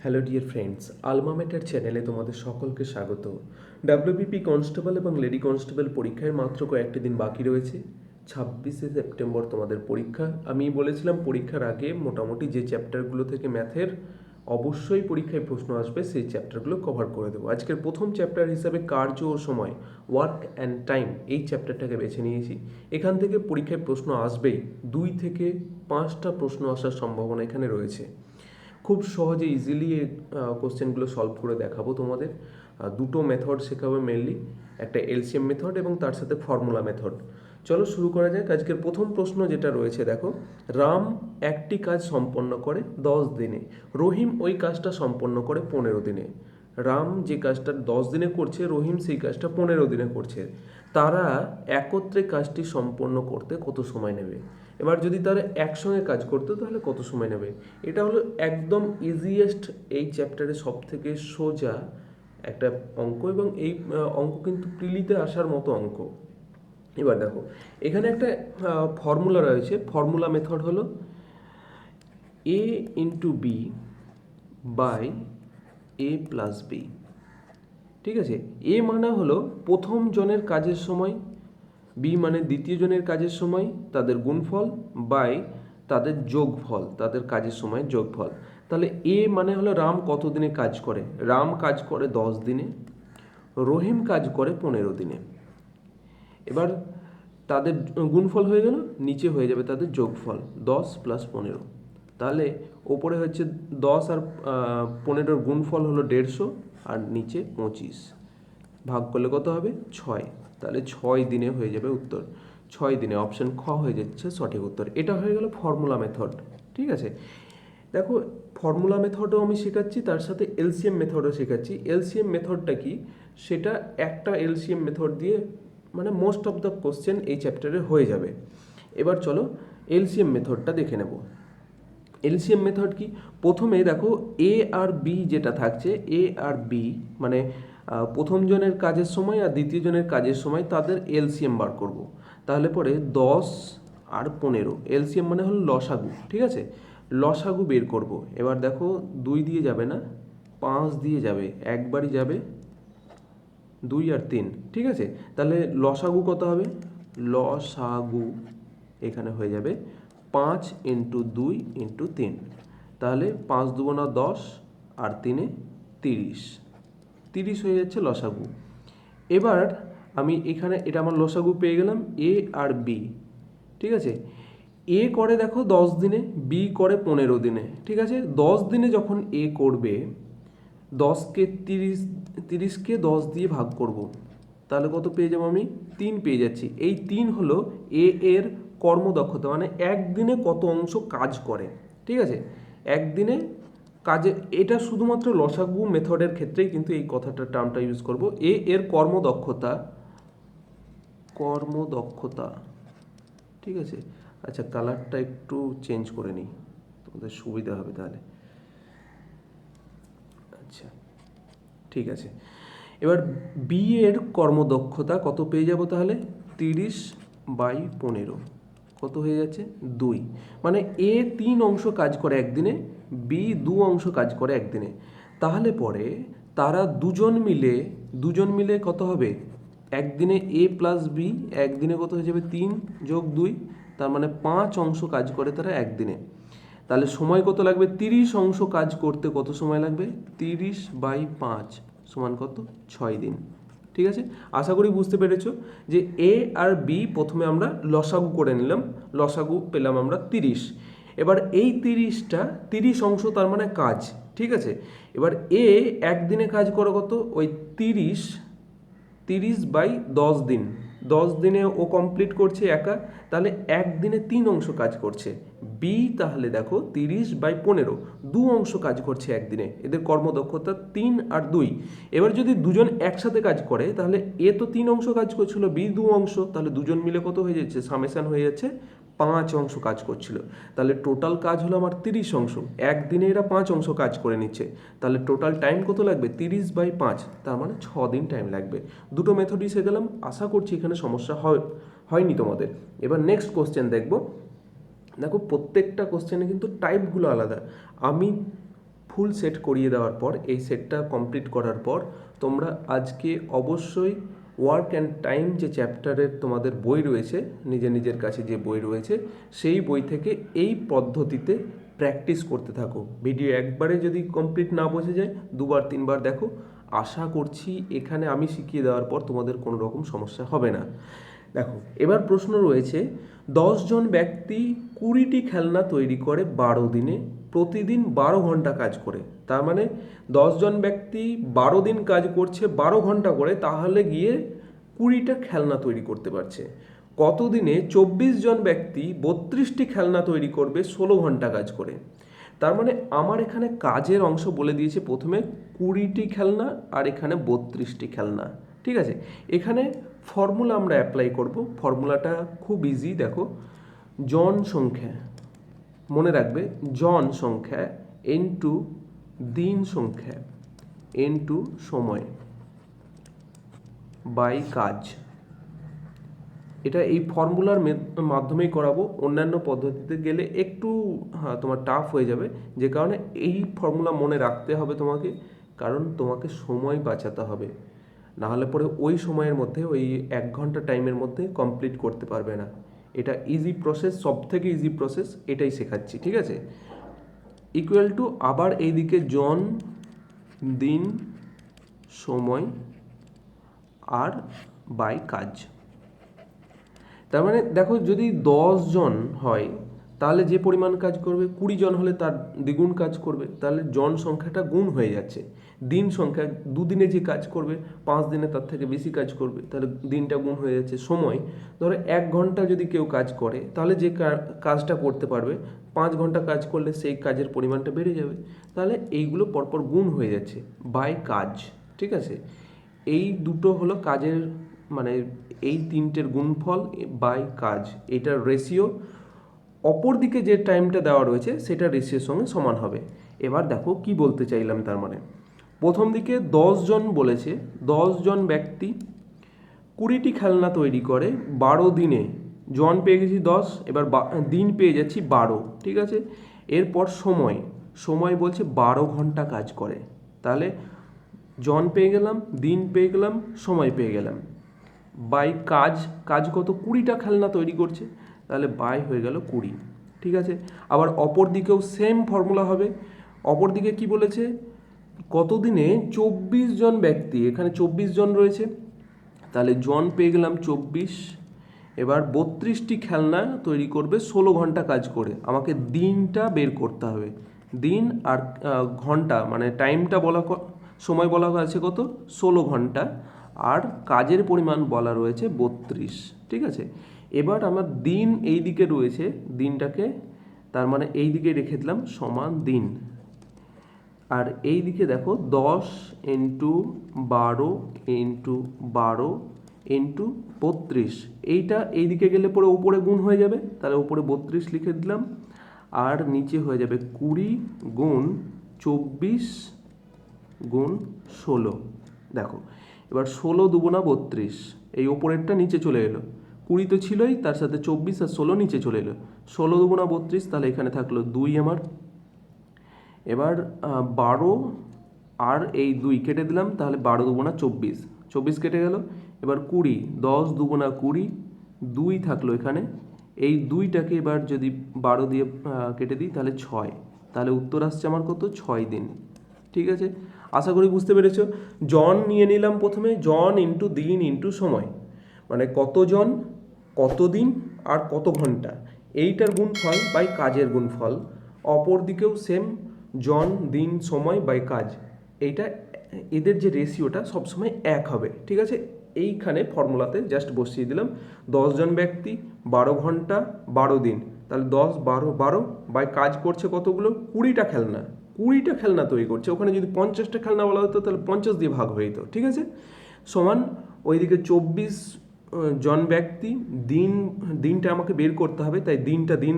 Hello dear friends, আলমা মেটার চ্যানেলে তোমাদের সকলকে স্বাগত। ডাব্লিউবিপি কনস্টেবল এবং লেডি কনস্টেবল পরীক্ষায় মাত্র কয়েকটি দিন বাকি রয়েছে। 26শে সেপ্টেম্বর তোমাদের পরীক্ষা। আমি বলেছিলাম পরীক্ষার আগে মোটামুটি যে চ্যাপ্টারগুলো থেকে ম্যাথের অবশ্যই পরীক্ষায় প্রশ্ন আসবে সেই চ্যাপ্টারগুলো কভার করে দেবো। আজকের প্রথম চ্যাপ্টার হিসাবে কার্য ও সময়, ওয়ার্ক অ্যান্ড টাইম, এই চ্যাপ্টারটাকে বেছে নিয়েছি। এখান থেকে পরীক্ষায় প্রশ্ন আসবেই, 2 থেকে 5টা প্রশ্ন আসার সম্ভাবনা এখানে রয়েছে। খুব সহজে ইজিলি এই কোশ্চেনগুলো সলভ করে দেখাবো তোমাদের। দুটো মেথড শেখাবো মেনলি, একটা এলসিএম মেথড এবং তার সাথে ফর্মুলা মেথড। চলো শুরু করা যাক। আজকের প্রথম প্রশ্ন যেটা রয়েছে দেখো, রাম একটি কাজ সম্পন্ন করে 10 দিনে, রহিম ওই কাজটা সম্পন্ন করে 15 দিনে। রাম যে কাজটা 10 দিনে করছে, রহিম সেই কাজটা 15 দিনে করছে। তারা একত্রে কাজটি সম্পন্ন করতে কত সময় নেবে? এবার যদি তারা একসঙ্গে কাজ করতো তাহলে কত সময় নেবে? এটা হলো একদম ইজিয়েস্ট এই চ্যাপ্টারে সব থেকে সোজা একটা অঙ্ক, এবং এই অঙ্ক কিন্তু প্রিলিতে আসার মতো অঙ্ক। এবার দেখো, এখানে একটা ফর্মুলা রয়েছে। ফর্মুলা মেথড হলো A into B by A plus B. ঠিক আছে, এ মানে হলো প্রথম জনের কাজের সময়, বি মানে দ্বিতীয় জনের কাজের সময়, তাদের গুণফল, বাই তাদের যোগফল, তাদের কাজের সময় যোগফল। তাহলে এ মানে হলো রাম কত দিনে কাজ করে। রাম কাজ করে 10 দিনে, রহিম কাজ করে 15 দিনে। এবার তাদের গুণফল হয়ে গেল, নিচে হয়ে যাবে তাদের যোগফল 10 প্লাস 15। তাহলে ওপরে হচ্ছে 10 আর 15-র গুণফল হলো 150, আর নিচে 25। ভাগ করলে কত হবে? 6। তাহলে 6 দিনে হয়ে যাবে উত্তর। 6 দিনে, অপশন খ হয়ে যাচ্ছে সঠিক উত্তর। এটা হয়ে গেল ফর্মুলা মেথড। ঠিক আছে, দেখো ফর্মুলা মেথডও আমি শেখাচ্ছি, তার সাথে এলসিএম মেথডও শেখাচ্ছি। এলসিএম মেথডটা কি, সেটা একটা এলসিএম মেথড দিয়ে মানে মোস্ট অফ দ্য কোশ্চেন এই চ্যাপ্টারে হয়ে যাবে। এবার চলো এলসিএম মেথডটা দেখে নেব। এলসিএম মেথড কি? প্রথমে দেখো এ আর বি যেটা থাকছে, এ আর বি মানে প্রথম জনের কাজের সময় আর দ্বিতীয় জনের কাজের সময় তাদের এলসিএম বার করব। তাহলে পরে 10 আর 15, এলসিএম মানে হলো লসাগু। ঠিক আছে, লসাগু বের করব। এবার দেখো 2 দিয়ে যাবে না, 5 দিয়ে যাবে, একবারই যাবে 2 আর 3। ঠিক আছে, তাহলে লসাগু কত হবে? লসাগু এখানে হয়ে যাবে 5 ইন্টু 2 ইন্টু 3। তাহলে 5 দুগুণা 10 আর 3-এ 30, 30 হয়ে যাচ্ছে লসাগু। এবার আমি এখানে এটা আমার লসাগু পেয়ে গেলাম, এ আর বি। ঠিক আছে, এ করে দেখো 10 দিনে, বি করে 15 দিনে। ঠিক আছে, 10 দিনে যখন এ করবে, 10কে 30কে 10 দিয়ে ভাগ করব। তাহলে কত পেয়ে যাবো? আমি 3 পেয়ে যাচ্ছি। এই 3 হলো এ এর কর্মদক্ষতা, মানে একদিনে কত অংশ কাজ করে। ঠিক আছে, একদিনে কাজে, এটা শুধুমাত্র লসাগু মেথডের ক্ষেত্রেই কিন্তু এই কথাটা টার্মটা ইউজ করব। এ এর কর্মদক্ষতা, কর্মদক্ষতা। ঠিক আছে, আচ্ছা কালারটা একটু চেঞ্জ করে নিই, তোমাদের সুবিধা হবে তাহলে। আচ্ছা ঠিক আছে, এবার বি এর কর্মদক্ষতা কত পেয়ে যাব? তাহলে 30/15 কত হয়ে যাচ্ছে? 2। মানে এ 3 অংশ কাজ করে একদিনে, বি 2 অংশ কাজ করে একদিনে। তাহলে পরে তারা দুজন মিলে কত হবে? একদিনে এ প্লাস বি, একদিনে কত হয়ে যাবে? 3 যোগ 2, তার মানে 5 অংশ কাজ করে তারা একদিনে। তাহলে সময় কত লাগবে? 30 অংশ কাজ করতে কত সময় লাগবে? 30/5 সমান কত? 6 দিন। ঠিক আছে, আশা করি বুঝতে পেরেছো যে এ আর বি প্রথমে আমরা লসাগু করে নিলাম, লসাগু পেলাম আমরা 30। এবার এই 30টা 30 অংশ, তার মানে কাজ। ঠিক আছে, এবার এ একদিনে কাজ করে কত? ওই 30/10 দিন, 10 দিনে ও কমপ্লিট করছে একা, তাহলে একদিনে 3 অংশ কাজ করছে। বি তাহলে দেখো 30/15, 2 অংশ কাজ করছে একদিনে। এদের কর্মদক্ষতা 3 আর 2। এবার যদি দুজন একসাথে কাজ করে, তাহলে এ তো 3 অংশ কাজ করছিল, বি 2 অংশ, তাহলে দুজন মিলে কত হয়ে যাচ্ছে? সামেশান হয়ে যাচ্ছে 5 অংশ কাজ করছিল। তাহলে টোটাল কাজ হলো আমার 30 অংশ, একদিনে এরা 5 অংশ কাজ করে নিচ্ছে। তাহলে টোটাল টাইম কত লাগবে? 30/5, তার মানে 6 দিন টাইম লাগবে। দুটো মেথডই শেখালাম, আশা করছি এখানে সমস্যা হয়নি তোমাদের। এবার নেক্সট কোশ্চেন দেখব। দেখো প্রত্যেকটা কোশ্চেনে কিন্তু টাইপগুলো আলাদা। আমি ফুল সেট করিয়ে দেওয়ার পর, এই সেটটা কমপ্লিট করার পর তোমরা আজকে অবশ্যই ওয়ার্ক অ্যান্ড টাইম যে চ্যাপ্টারের তোমাদের বই রয়েছে, নিজের নিজের কাছে যে বই রয়েছে, সেই বই থেকে এই পদ্ধতিতে প্র্যাকটিস করতে থাকো। ভিডিও একবারে যদি কমপ্লিট না বোঝা যায়, দুবার তিনবার দেখো। আশা করছি এখানে আমি শিখিয়ে দেওয়ার পর তোমাদের কোনো রকম সমস্যা হবে না। দেখো, এবার প্রশ্ন রয়েছে, 10 জন ব্যক্তি 20টি খেলনা তৈরি করে 12 দিনে, প্রতিদিন 12 ঘন্টা কাজ করে। তার মানে 10 জন ব্যক্তি 12 দিন কাজ করছে 12 ঘন্টা করে, তাহলে গিয়ে 20টা খেলনা তৈরি করতে পারছে। কত দিনে 24 জন ব্যক্তি 32টি খেলনা তৈরি করবে 16 ঘন্টা কাজ করে। তার মানে আমার এখানে কাজের অংশ বলে দিয়েছে প্রথমে 20টি খেলনা আর এখানে 32টি খেলনা। ঠিক আছে, এখানে ফর্মুলা আমরা অ্যাপ্লাই করব। ফর্মুলাটা খুব ইজি। দেখো, জন সংখ্যা, মনে রাখবে, জন সংখ্যা ইনটু দিন সংখ্যা ইনটু সময় বাই কাজ। এটা এই ফর্মুলার মাধ্যমেই করাবো। অন্যান্য পদ্ধতিতে গেলে একটু তোমার টাফ হয়ে যাবে, যে কারণে এই ফর্মুলা মনে রাখতে হবে তোমাকে, কারণ তোমাকে সময় বাঁচাতে হবে। নাহলে পরে ওই সময়ের মধ্যে, ওই 1 ঘন্টা টাইমের মধ্যে কমপ্লিট করতে পারবে না। এটা ইজি প্রসেস, সব থেকে ইজি প্রসেস, এটাই শেখাচ্ছি। ঠিক আছে, ইকুয়াল টু আবার এইদিকে জন, দিন, সময় আর বাই কাজ। তার মানে দেখো, যদি 10 জন হয় তাহলে যে পরিমাণ কাজ করবে, 20 জন হলে তার দ্বিগুণ কাজ করবে, তাহলে জন সংখ্যাটা গুণ হয়ে যাচ্ছে। দিন সংখ্যা, 2 দিনে যে কাজ করবে 5 দিনে তার থেকে বেশি কাজ করবে, তাহলে দিনটা গুণ হয়ে যাচ্ছে। সময়, ধরো 1 ঘন্টা যদি কেউ কাজ করে, তাহলে যে কাজটা করতে পারবে 5 ঘন্টা কাজ করলে সেই কাজের পরিমাণটা বেড়ে যাবে। তাহলে এইগুলো পরপর গুণ হয়ে যাচ্ছে বাই কাজ। ঠিক আছে, এই দুটো হলো কাজের, মানে এই তিনটের গুণফল বাই কাজ, এটার রেশিও। অপর দিকে যে টাইমটা দেওয়া রয়েছে সেটা রেশিওর সঙ্গে সমান হবে। এবার দেখো কি বলতে চাইলাম। তার মানে প্রথম দিকে 10 জন বলেছে, 10 জন ব্যক্তি 20টি খেলনা তৈরি করে 12 দিনে। জন পেয়ে গেছি 10, এবার দিন পেয়ে যাচ্ছি 12। ঠিক আছে, এরপর সময়, সময় বলছে 12 ঘন্টা কাজ করে। তাহলে জন পেয়ে গেলাম, দিন পেয়ে গেলাম, সময় পেয়ে গেলাম। বাই কাজ, কাজ কত, 20টা খেলনা তৈরি করছে, তাহলে বাই হয়ে গেল 20। ঠিক আছে, আবার অপর দিকেও সেম ফর্মুলা হবে। অপর দিকে কি বলেছে, কত দিনে 24 জন ব্যক্তি, এখানে 24 জন রয়েছে, তাহলে জন পেয়ে গেলাম 24। এবার 32টি খেলনা তৈরি করবে 16 ঘন্টা কাজ করে। আমাকে দিনটা বের করতে হবে। দিন আর ঘন্টা, মানে টাইমটা বলা, সময় বলা আছে কত, 16 ঘন্টা, আর কাজের পরিমাণ বলা রয়েছে 32। ঠিক আছে, এবার আমার দিন এই দিকে রয়েছে, দিনটাকে তার মানে এই দিকে রেখে দিলাম সমান দিন। আর এই দিকে দেখো 10 ইন্টু 12 ইন্টু 12 ইন্টু 32, এইটা এই দিকে গেলে পরে উপরে গুণ হয়ে যাবে, তাহলে উপরে 32 লিখে দিলাম। আর নিচে হয়ে যাবে 20 গুণ 24 গুণ 16। দেখো, এবার 16 দুগুণা 32, এই ওপরেরটা নিচে চলে এলো। 20 তো ছিলই, তার সাথে 24 আর 16 নিচে চলে এলো। 16 দুগুণা 32, তাহলে এখানে থাকলো 2 আমার। এবার 12 আর এই 2 কেটে দিলাম, তাহলে 12 দুগুণা 24, 24 কেটে গেল। এবার 20, 10 দুগুণা 20, 2 থাকলো এখানে। এই 2টাকে এবার যদি 12 দিয়ে কেটে দিই তাহলে 6, তাহলে উত্তর আসছে আমার কত, 6 দিন। ঠিক আছে, আশা করি বুঝতে পেরেছো। জন নিয়ে নিলাম প্রথমে, জন ইন্টু দিন ইন্টু সময়, মানে কতজন, কত দিন আর কত ঘন্টা, এইটার গুণফল বাই কাজের গুণফল। অপর দিকেও সেম, জন, দিন, সময় বাই কাজ। এইটা, এদের যে রেশিওটা সবসময় 1 হবে। ঠিক আছে, এইখানে ফর্মুলাতে জাস্ট বসিয়ে দিলাম 10 জন ব্যক্তি 12 ঘন্টা 12 দিন, তাহলে 10 12 12 বাই কাজ করছে কতগুলো, 20টা খেলনা, 20টা খেলনা তৈরি করছে। ওখানে যদি 50টা খেলনা বলা হতো তাহলে 50 দিয়ে ভাগ হয়ে যেত। ঠিক আছে, সমান ওইদিকে 24 জন ব্যক্তি, দিনটা আমাকে বের করতে হবে, তাই দিনটা দিন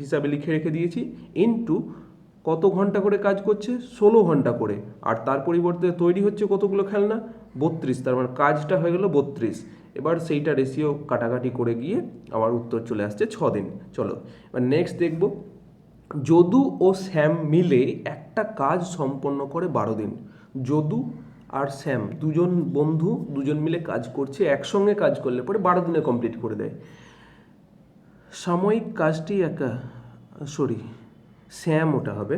হিসাবে লিখে রেখে দিয়েছি, ইনটু কত ঘন্টা করে কাজ করছে, 16 ঘন্টা করে, আর তার পরিবর্তে তৈরি হচ্ছে কতগুলো খেলনা, 32, তার মানে কাজটা হয়ে গেল 32। এবার সেইটা রেশিও কাটাকাটি করে গিয়ে আমার উত্তর চলে আসছে 6 দিন। চলো এবার নেক্সট দেখব। যদু ও শ্যাম মিলে একটা কাজ সম্পন্ন করে 12 দিন। যদু আর শ্যাম দুজন বন্ধু, দুজন মিলে কাজ করছে, একসঙ্গে কাজ করলে পরে 12 দিনে কমপ্লিট করে দেয়। সাময়িক কাজটি শ্যাম ওটা হবে,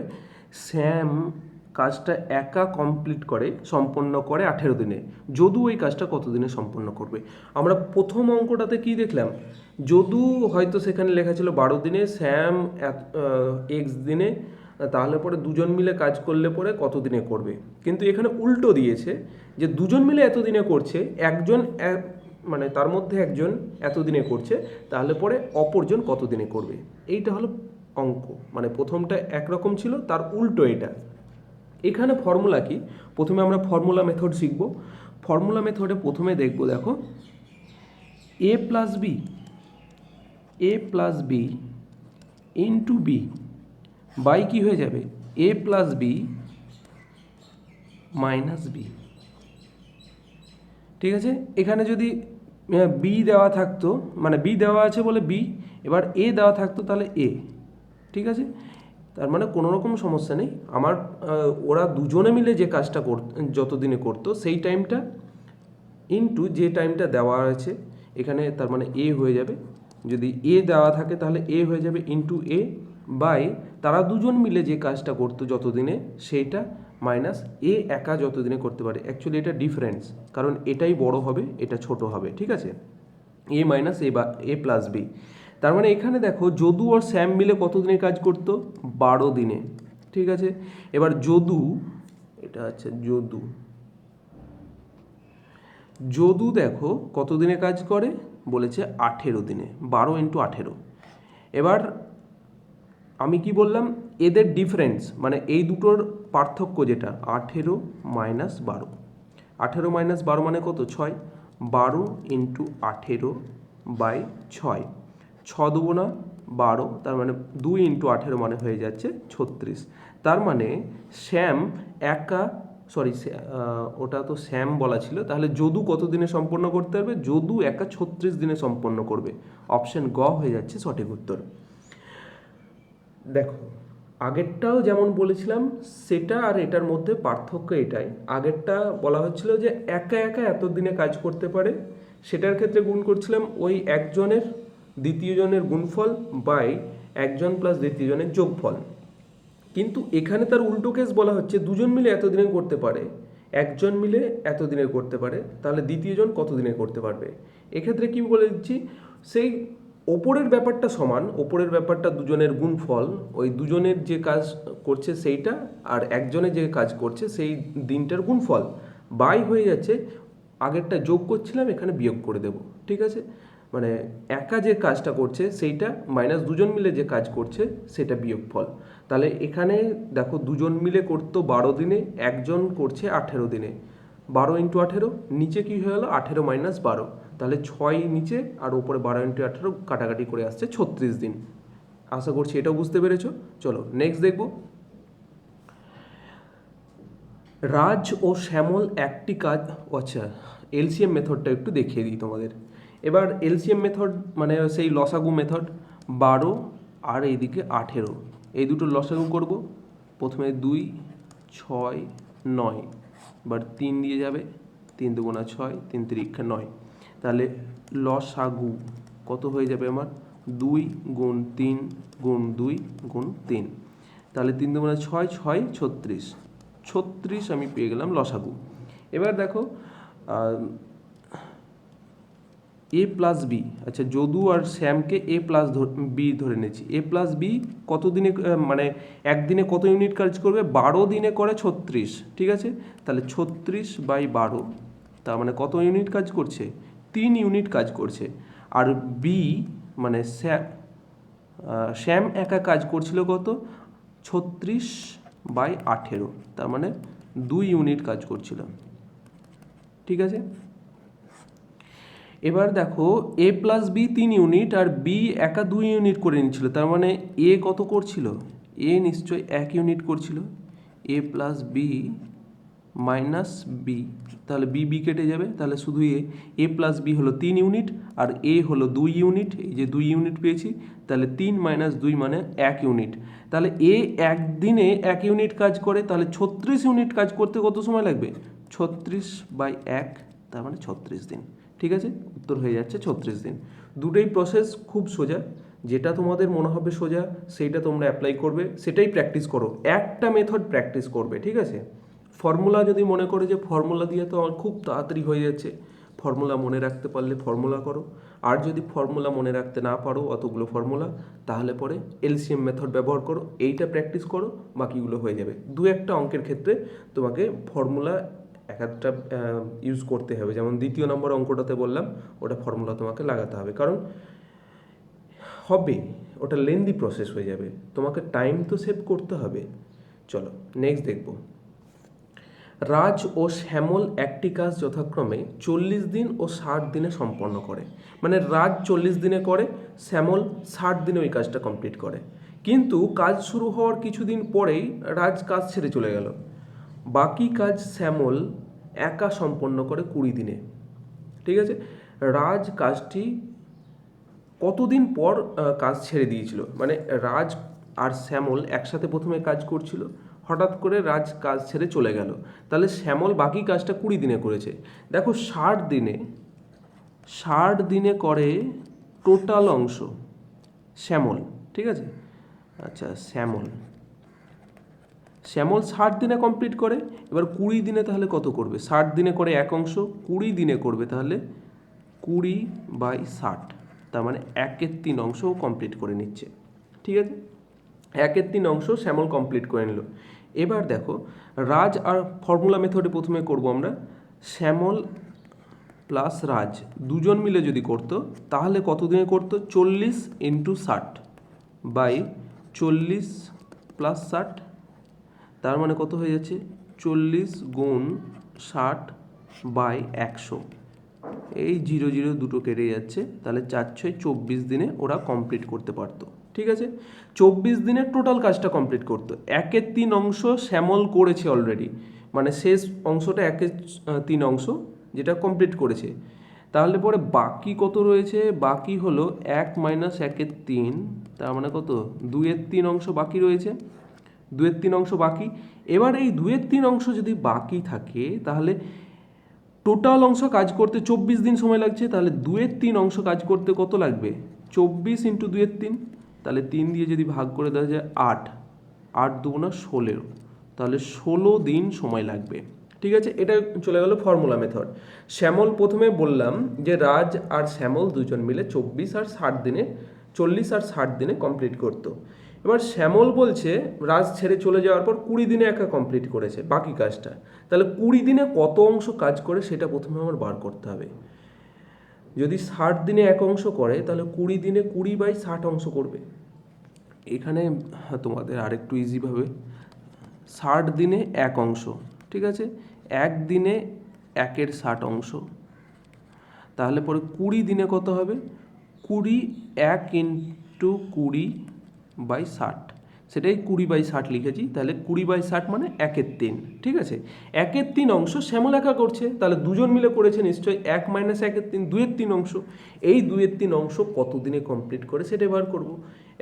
শ্যাম কাজটা একা কমপ্লিট করে, সম্পন্ন করে 18 দিনে। যদু ওই কাজটা কত দিনে সম্পন্ন করবে? আমরা প্রথম অঙ্কটাতে কি দেখলাম? যদু হয়তো সেখানে লেখা ছিল 12 দিনে, শ্যাম এক্স দিনে, তাহলে পরে দুজন মিলে কাজ করলে পরে কত দিনে করবে। কিন্তু এখানে উল্টো দিয়েছে যে দুজন মিলে এতদিনে করছে, একজন মানে তার মধ্যে একজন এতদিনে করছে, তাহলে পরে অপরজন কত দিনে করবে। এইটা হলো অঙ্ক, মানে প্রথমটা একরকম ছিল, তার উল্টো এটা। এখানে ফর্মুলা কি? প্রথমে আমরা ফর্মুলা মেথড শিখব। ফর্মুলা মেথডে প্রথমে দেখব, দেখো A plus B into B by কী হয়ে যাবে? A plus B minus B. ঠিক আছে, এখানে যদি বি দেওয়া থাকতো, মানে বি দেওয়া আছে বলে বি, এবার এ দেওয়া থাকতো তাহলে এ। ঠিক আছে, তার মানে কোনো রকম সমস্যা নেই। আমার ওরা দুজনে মিলে যে কাজটা যত দিনে করতো সেই টাইমটা ইনটু যে টাইমটা দেওয়া আছে এখানে, তার মানে এ হয়ে যাবে। যদি এ দেওয়া থাকে তাহলে এ হয়ে যাবে ইনটু এ বাই তারা দুজন মিলে যে কাজটা করতো যত দিনে সেইটা মাইনাস এ একা যত দিনে করতে পারে। অ্যাকচুয়ালি এটা ডিফারেন্স, কারণ এটাই বড় হবে, এটা ছোট হবে। ঠিক আছে, এ মাইনাস এ বা এ প্লাস বি। তার মানে এখানে দেখো যদু আর শ্যাম মিলে কত দিনে কাজ করতো? 12 দিনে। ঠিক আছে, এবার যদু, এটা আচ্ছা যদু দেখো কত দিনে কাজ করে বলেছে? 18 দিনে। 12 ইন্টু 18। এবার আমি কি বললাম? এদের ডিফারেন্স মানে এই দুটোর পার্থক্য যেটা 18 মাইনাস 12। 18 মাইনাস 12 মানে কত? 6। 12 ইন্টু 18 বাই 6। 6 দুগুণা 12, তার মানে 2 ইন্টু 18 মানে হয়ে যাচ্ছে 36। তার মানে শ্যাম একা, ওটা তো শ্যাম বলা ছিল, তাহলে যদু কত দিনে সম্পন্ন করতে পারবে? যদু একা 36 দিনে সম্পন্ন করবে। অপশন গ হয়ে যাচ্ছে সঠিক উত্তর। দেখো আগেরটাও যেমন বলেছিলাম সেটা আর এটার মধ্যে পার্থক্য এটাই। আগেরটা বলা হচ্ছিল যে একা একা এত দিনে কাজ করতে পারে, সেটার ক্ষেত্রে গুণ করছিলাম ওই একজনের দ্বিতীয় জনের গুণফল বাই একজন প্লাস দ্বিতীয় জনের যোগফল। কিন্তু এখানে তার উল্টো কেস বলা হচ্ছে দুজন মিলে এতদিনে করতে পারে, একজন মিলে এতদিনে করতে পারে, তাহলে দ্বিতীয়জন কত দিনে করতে পারবে। এক্ষেত্রে কি বলে দিচ্ছি, সেই ওপরের ব্যাপারটা সমান, ওপরের ব্যাপারটা দুজনের গুণফল, ওই দুজনের যে কাজ করছে সেইটা আর একজনে যে কাজ করছে সেই দিনটার গুণফল বাই হয়ে যাচ্ছে, আগেরটা যোগ করছিলাম এখানে বিয়োগ করে দেব। ঠিক আছে, মানে একা যে কাজটা করছে সেইটা মাইনাস দুজন মিলে যে কাজ করছে সেটা বিয়োগফল। তাহলে এখানে দেখো দুজন মিলে করতো 12 দিনে, একজন করছে 18 দিনে। 12 ইন্টু 18, নিচে কি হয়ে গেলো? 18 মাইনাস 12, তাহলে 6 নিচে আর উপরে 12 ইন্টু 18 কাটাকাটি করে আসছে 36 দিন। আশা করছি এটাও বুঝতে পেরেছো। চলো নেক্সট দেখবো। রাজ ও শ্যামল একটি কাজ, আচ্ছা এলসিএম মেথডটা একটু দেখিয়ে দিই তোমাদের। এবার এলসিএম মেথড মানে সেই লসাগু মেথড। 12 আর এইদিকে 18, এই দুটো লসাগু করব। প্রথমে 2, 6, 9, এবার 3 দিয়ে যাবে, 3 দুগুণা 6, 3 তিরিক্ষা 9, তাহলে লসাগু কত হয়ে যাবে আমার? 2 গুণ 3 গুণ 2 গুণ 3, তাহলে 3 দুগুণা 6, 6 36, 36 আমি পেয়ে গেলাম লসাগু। এবার দেখো এ প্লাস বি, আচ্ছা যদু আর শ্যামকে এ প্লাস বি ধরে নিয়েছি। এ প্লাস বি কত দিনে, মানে একদিনে কত ইউনিট কাজ করবে? 12 দিনে করে 36। ঠিক আছে, তাহলে 36 বাই 12, তার মানে কত ইউনিট কাজ করছে? 3 ইউনিট কাজ করছে। আর বি মানে শ্যাম একা কাজ করছিল কত? 36 বাই 18, তার মানে 2 ইউনিট কাজ করছিল। ঠিক আছে, এবার দেখো A plus B 3 unit R B একা 2 ইউনিট করে নিচ্ছিল, তার মানে এ কত করছিল? এ নিশ্চয় 1 ইউনিট করছিল। এ প্লাস বি মাইনাস বি, তাহলে বি বি কেটে যাবে, তাহলে শুধু এ প্লাস বি হলো 3 ইউনিট আর এ হলো 2 ইউনিট, এই যে 2 ইউনিট পেয়েছি, তাহলে 3 মাইনাস 2 মানে 1 ইউনিট। তাহলে এ একদিনে 1 ইউনিট কাজ করে, তাহলে 36 ইউনিট কাজ করতে কত সময় লাগবে? 36/1, তার মানে 36 দিন। ঠিক আছে, উত্তর হয়ে যাচ্ছে 36 দিন। দুটোই প্রসেস খুব সোজা, যেটা তোমাদের মনে হবে সোজা সেইটা তোমরা অ্যাপ্লাই করবে, সেটাই প্র্যাকটিস করো, একটা মেথড প্র্যাকটিস করবে। ঠিক আছে, ফর্মুলা যদি মনে করে যে ফর্মুলা দিয়ে তো আমার খুব তাড়াতাড়ি হয়ে যাচ্ছে, ফর্মুলা মনে রাখতে পারলে ফর্মুলা করো, আর যদি ফর্মুলা মনে রাখতে না পারো অতগুলো ফর্মুলা, তাহলে পরে এলসিএম মেথড ব্যবহার করো, এইটা প্র্যাকটিস করো, বাকিগুলো হয়ে যাবে। দু একটা অঙ্কের ক্ষেত্রে তোমাকে ফর্মুলা এক একটা ইউজ করতে হবে, যেমন দ্বিতীয় নম্বর অঙ্কটাতে বললাম ওটা ফর্মুলা তোমাকে লাগাতে হবে, কারণ হবে ওটা লেন্দি প্রসেস হয়ে যাবে, তোমাকে টাইম তো সেভ করতে হবে। চলো নেক্সট দেখবো। রাজ ও শ্যামল একটি কাজ যথাক্রমে 40 দিন ও 60 দিনে সম্পন্ন করে, মানে রাজ 40 দিনে করে, শ্যামল 60 দিনে ওই কাজটা কমপ্লিট করে। কিন্তু কাজ শুরু হওয়ার কিছুদিন পরেই রাজ কাজ ছেড়ে চলে গেল, বাকি কাজ শ্যামল একা সম্পন্ন করে 20 দিনে। ঠিক আছে, রাজ কাজটি কতদিন পর কাজ ছেড়ে দিয়েছিল, মানে রাজ আর শ্যামল একসাথে প্রথমে কাজ করছিল, হঠাৎ করে রাজ কাজ ছেড়ে চলে গেল, তাহলে শ্যামল বাকি কাজটা 20 দিনে করেছে। দেখো 60 দিনে করে টোটাল অংশ শ্যামল। ঠিক আছে, আচ্ছা শ্যামল 60 দিনে কমপ্লিট করে, এবার 20 দিনে তাহলে কত করবে? 60 দিনে করে এক অংশ, 20 দিনে করবে তাহলে 20/60, তার মানে 1/3 অংশও কমপ্লিট করে নিচ্ছে। ঠিক আছে, 1/3 অংশ শ্যামল কমপ্লিট করে নিল। এবার দেখো রাজ আর ফর্মুলা মেথডে প্রথমে করব আমরা, শ্যামল প্লাস রাজ দুজন মিলে যদি করতো তাহলে কত দিনে করতো? 40 × 60/40 + 60, তার মানে কত হয়ে যাচ্ছে? 40 × 60/100, এই 0 0 দুটো কেটে যাচ্ছে, তাহলে 4 6 24 দিনে ওরা কমপ্লিট করতে পারতো। ঠিক আছে, 24 দিনে টোটাল কাজটা কমপ্লিট করতো। 1/3 অংশ শ্যামল করেছে অলরেডি, মানে শেষ অংশটা 1/3 অংশ যেটা কমপ্লিট করেছে, তাহলে পরে বাকি কত রয়েছে? বাকি হলো 1 - 1/3, তার মানে কত? 2/3 অংশ বাকি রয়েছে, 2/3 অংশ বাকি। এবার এই 2/3 অংশ যদি বাকি থাকে তাহলে টোটাল অংশ কাজ করতে 24 দিন সময় লাগছে, তাহলে 2/3 অংশ কাজ করতে কত লাগবে? 24 × 2/3, তাহলে 3 দিয়ে যদি ভাগ করে দেওয়া যায় 8, 8 × 2 = 16, তাহলে 16 দিন সময় লাগবে। ঠিক আছে, এটা চলে গেল ফর্মুলা মেথড। শ্যামল প্রথমে বললাম যে রাজ আর শ্যামল দুজন মিলে 24 আর 60 দিনে 40 আর 60 দিনে কমপ্লিট করতো। এবার শ্যামল বলছে রাজ ছেড়ে চলে যাওয়ার পর 20 দিনে একা কমপ্লিট করেছে বাকি কাজটা, তাহলে 20 দিনে কত অংশ কাজ করে সেটা প্রথমে আমার বার করতে হবে। যদি 60 দিনে এক অংশ করে তাহলে 20 দিনে 20/60 অংশ করবে। এখানে তোমাদের আরেকটু ইজিভাবে, 60 দিনে এক অংশ, ঠিক আছে, এক দিনে 1/60 অংশ, তাহলে পরে 20 দিনে কত হবে? 20 1 × 20/60, সেটাই 20/60 লিখেছি, তাহলে 20/60 মানে 1/3। ঠিক আছে, 1/3 অংশ শ্যামল একা করছে, তাহলে দুজন মিলে করেছে নিশ্চয়ই, 1 - 1/3 2/3 অংশ, এই 2/3 অংশ কত দিনে কমপ্লিট করে সেটাই বার করব।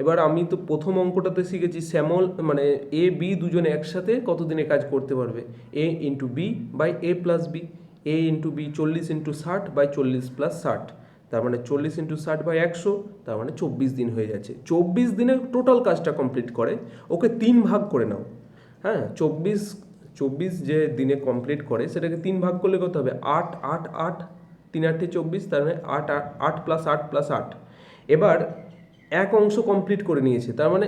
এবার আমি তো প্রথম অঙ্কটাতে শিখেছি শ্যামল মানে এ বি দুজনে একসাথে কত দিনে কাজ করতে পারবে, a × b/a + b, a × b 40 × 60/40 + 60, তার মানে 40 × 60/100, তার মানে 24 দিন হয়ে যাচ্ছে। 24 দিনে টোটাল কাজটা কমপ্লিট করে, ওকে 3 ভাগ করে নাও। হ্যাঁ, 24 যে দিনে কমপ্লিট করে সেটাকে 3 ভাগ করলে কত হবে? 8 8 8, 3 8 24, তার মানে 8 8 + 8 + 8। এবার এক অংশ কমপ্লিট করে নিয়েছে, তার মানে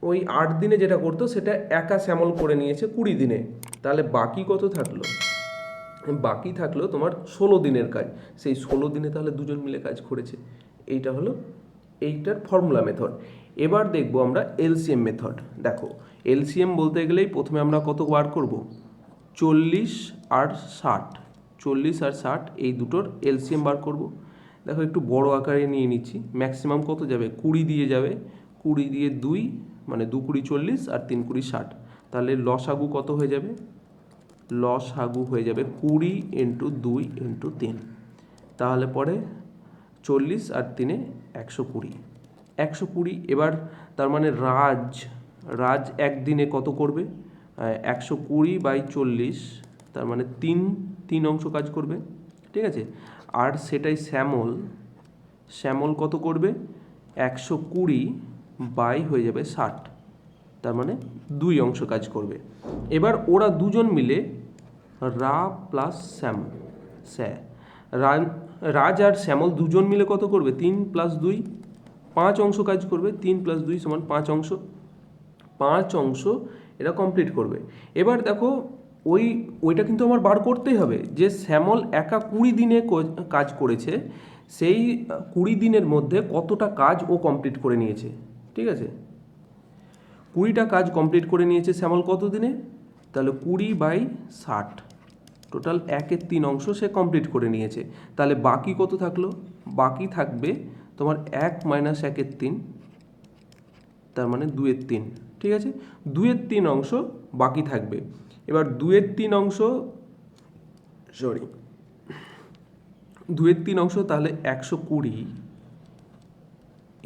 ওই 8 দিনে যেটা করতো সেটা একা শ্যামল করে নিয়েছে 20 দিনে, তাহলে বাকি কত থাকলো? বাকি থাকলো তোমার 16 দিনের কাজ, সেই 16 দিনে তাহলে দুজন মিলে কাজ করেছে। এইটা হলো এইটার ফর্মুলা মেথড। এবার দেখবো আমরা এলসিএম মেথড। দেখো এলসিএম বলতে গেলেই প্রথমে আমরা কত বার করব? 40 আর 60, 40 আর 60 এই দুটোর এলসিএম বার করব। দেখো একটু বড় আকারে নিয়ে নিচ্ছি, ম্যাক্সিমাম কত যাবে? 20 দিয়ে যাবে, 20 দিয়ে 2 মানে 2 × 20 40 আর 3 × 20 60, তাহলে লসাগু কত হয়ে যাবে? লসাগু হয়ে যাবে 20 ইন্টু 2 ইন্টু 3, তাহলে পরে 40 আর 3 120, 120। এবার তার মানে রাজ একদিনে কত করবে? 120/40, তার মানে তিন অংশ কাজ করবে, ঠিক আছে। আর সেটাই শ্যামল কত করবে? 120 হয়ে যাবে 60, তার মানে 2 অংশ কাজ করবে। এবার ওরা দুজন মিলে রাজ আর শ্যামল দুজন মিলে কত করবে? 3 + 2, 5 অংশ কাজ করবে। 3 + 2 = 5 অংশ, 5 অংশ এরা কমপ্লিট করবে। এবার দেখো ওইটা কিন্তু আমার বার করতেই হবে যে শ্যামল একা 20 দিনে কাজ করেছে, সেই 20 দিনের মধ্যে কতটা কাজ ও কমপ্লিট করে নিয়েছে, ঠিক আছে। 20টা কাজ কমপ্লিট করে নিয়েছে শ্যামল কত দিনে? তাহলে 20/60, টোটাল 1/3 অংশ সে কমপ্লিট করে নিয়েছে। তাহলে বাকি কত থাকলো? বাকি থাকবে তোমার 1 - 1/3, তার মানে 2/3, ঠিক আছে। 2/3 অংশ বাকি থাকবে। এবার 2/3 অংশ, 2/3 অংশ, তাহলে 120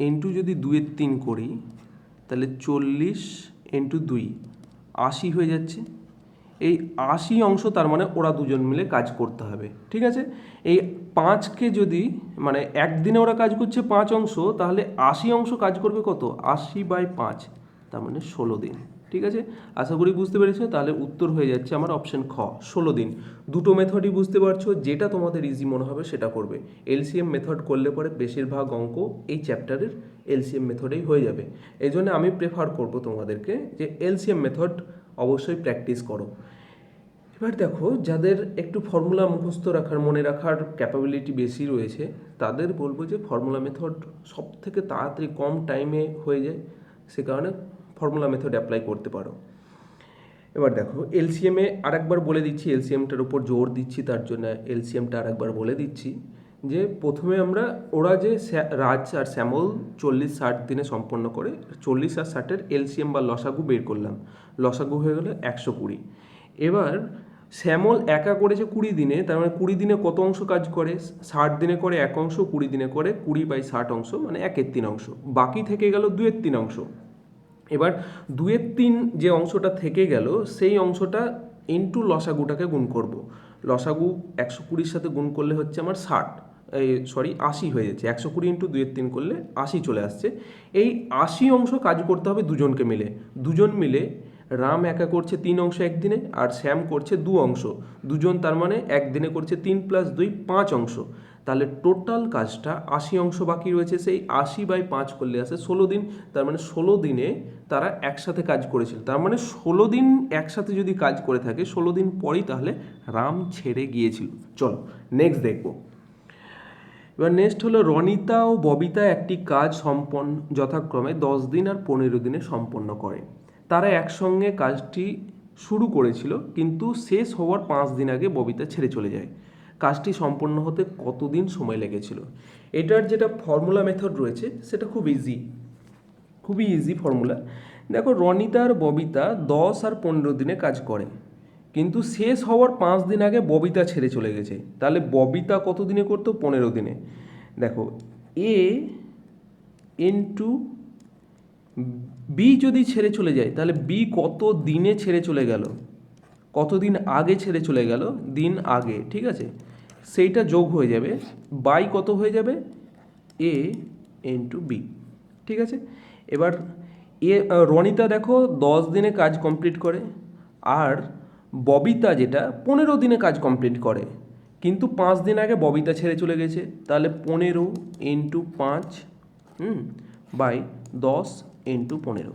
ইন্টু যদি 2/3 করি, তাহলে 40 ইন্টু 2, 80 হয়ে যাচ্ছে। এই 80 অংশ তার মানে ওরা দুজন মিলে কাজ করতে হবে, ঠিক আছে। এই 5কে যদি মানে একদিনে ওরা কাজ করছে 5 অংশ, তাহলে 80 অংশ কাজ করবে কত? 80/5, তার মানে 16 দিন, ঠিক আছে। আশা করি বুঝতে পেরেছো। তাহলে উত্তর হয়ে যাচ্ছে আমার অপশন খ, 16 দিন। দুটো মেথডই বুঝতে পারছো, যেটা তোমাদের ইজি মনে হবে সেটা করবে। এলসিএম মেথড করলে পরে বেশিরভাগ অঙ্ক এই চ্যাপ্টারের এলসিএম মেথডেই হয়ে যাবে। এই জন্য আমি প্রেফার করব তোমাদেরকে যে এলসিএম মেথড অবশ্যই প্র্যাকটিস করো। এবার দেখো, যাদের একটু ফর্মুলা মুখস্থ রাখার, মনে রাখার ক্যাপাবিলিটি বেশি রয়েছে, তাদের বলবো যে ফর্মুলা মেথড সব থেকে তাড়াতাড়ি কম টাইমে হয়ে যায়, সে কারণে ফর্মুলা মেথড অ্যাপ্লাই করতে পারো। এবার দেখো, এলসিএমে আরেকবার বলে দিচ্ছি, এলসিএমটার উপর জোর দিচ্ছি, তার জন্য এলসিএমটা আরেকবার বলে দিচ্ছি যে প্রথমে ওরা যে রাজ আর শ্যামল 40-60 দিনে সম্পন্ন করে, 40 আর 60-এর এলসিএম বা লসাগু বের করলাম। লসাগু হয়ে গেলো 120। এবার শ্যামল একা করেছে 20 দিনে, তার মানে 20 দিনে কত অংশ কাজ করে? 60 দিনে করে 1 অংশ, 20 দিনে করে 20/60 অংশ, মানে 1/3 অংশ। বাকি থেকে গেল 2/3 অংশ। এবার 2/3 যে অংশটা থেকে গেল, সেই অংশটা ইন্টু লসাগুটাকে গুণ করব। লসাগু 120-র সাথে গুণ করলে হচ্ছে আমার 80 হয়ে যাচ্ছে। 120 ইন্টু 2/3 করলে 80 চলে আসছে। এই 80 অংশ কাজ করতে হবে দুজনকে মিলে। দুজন মিলে, রাম একা করছে 3 অংশ একদিনে, আর শ্যাম করছে 2 অংশ। দুজন তার মানে একদিনে করছে 3 + 2 5 অংশ। তাহলে টোটাল কাজটা 80 অংশ বাকি রয়েছে। সেই 80/5 করলে আসে 16 দিন। তার মানে 16 দিনে তারা একসাথে কাজ করেছিল। তার মানে 16 দিন একসাথে যদি কাজ করে থাকে, 16 দিন পরেই তাহলে রাম ছেড়ে গিয়েছিল। চলো নেক্সট দেখবো। এবার নেক্সট হলো, রনিতা ও ববিতা একটি কাজ যথাক্রমে 10 দিন আর 15 দিনে সম্পন্ন করে। তারা একসঙ্গে কাজটি শুরু করেছিল, কিন্তু শেষ হওয়ার 5 দিন আগে ববিতা ছেড়ে চলে যায়। কাজটি সম্পন্ন হতে কতদিন সময় লেগেছিল? এটার যেটা ফর্মুলা মেথড রয়েছে সেটা খুবই ইজি ফর্মুলা। দেখো, রনিতা আর ববিতা 10 আর 15 দিনে কাজ করে, কিন্তু শেষ হওয়ার 5 দিন আগে ববিতা ছেড়ে চলে গেছে। তাহলে ববিতা কত দিনে করতো? 15 দিনে। দেখো, এ ইন্টু বি যদি ছেড়ে চলে যায়, তাহলে বি কত দিনে ছেড়ে চলে গেল? কতদিন আগে ছেড়ে চলে গেল? দিন আগে, ঠিক আছে। সেইটা যোগ হয়ে যাবে, বাই কত হয়ে যাবে? এ ইন্টু বি, ঠিক আছে। এবার রনিতা দেখো 10 দিনে কাজ কমপ্লিট করে, আর ববিতা যেটা 15 দিনে কাজ কমপ্লিট করে, কিন্তু 5 দিন আগে ববিতা ছেড়ে চলে গেছে। তাহলে 15 ইন্টু 5 বাই 10 ইন্টু 15।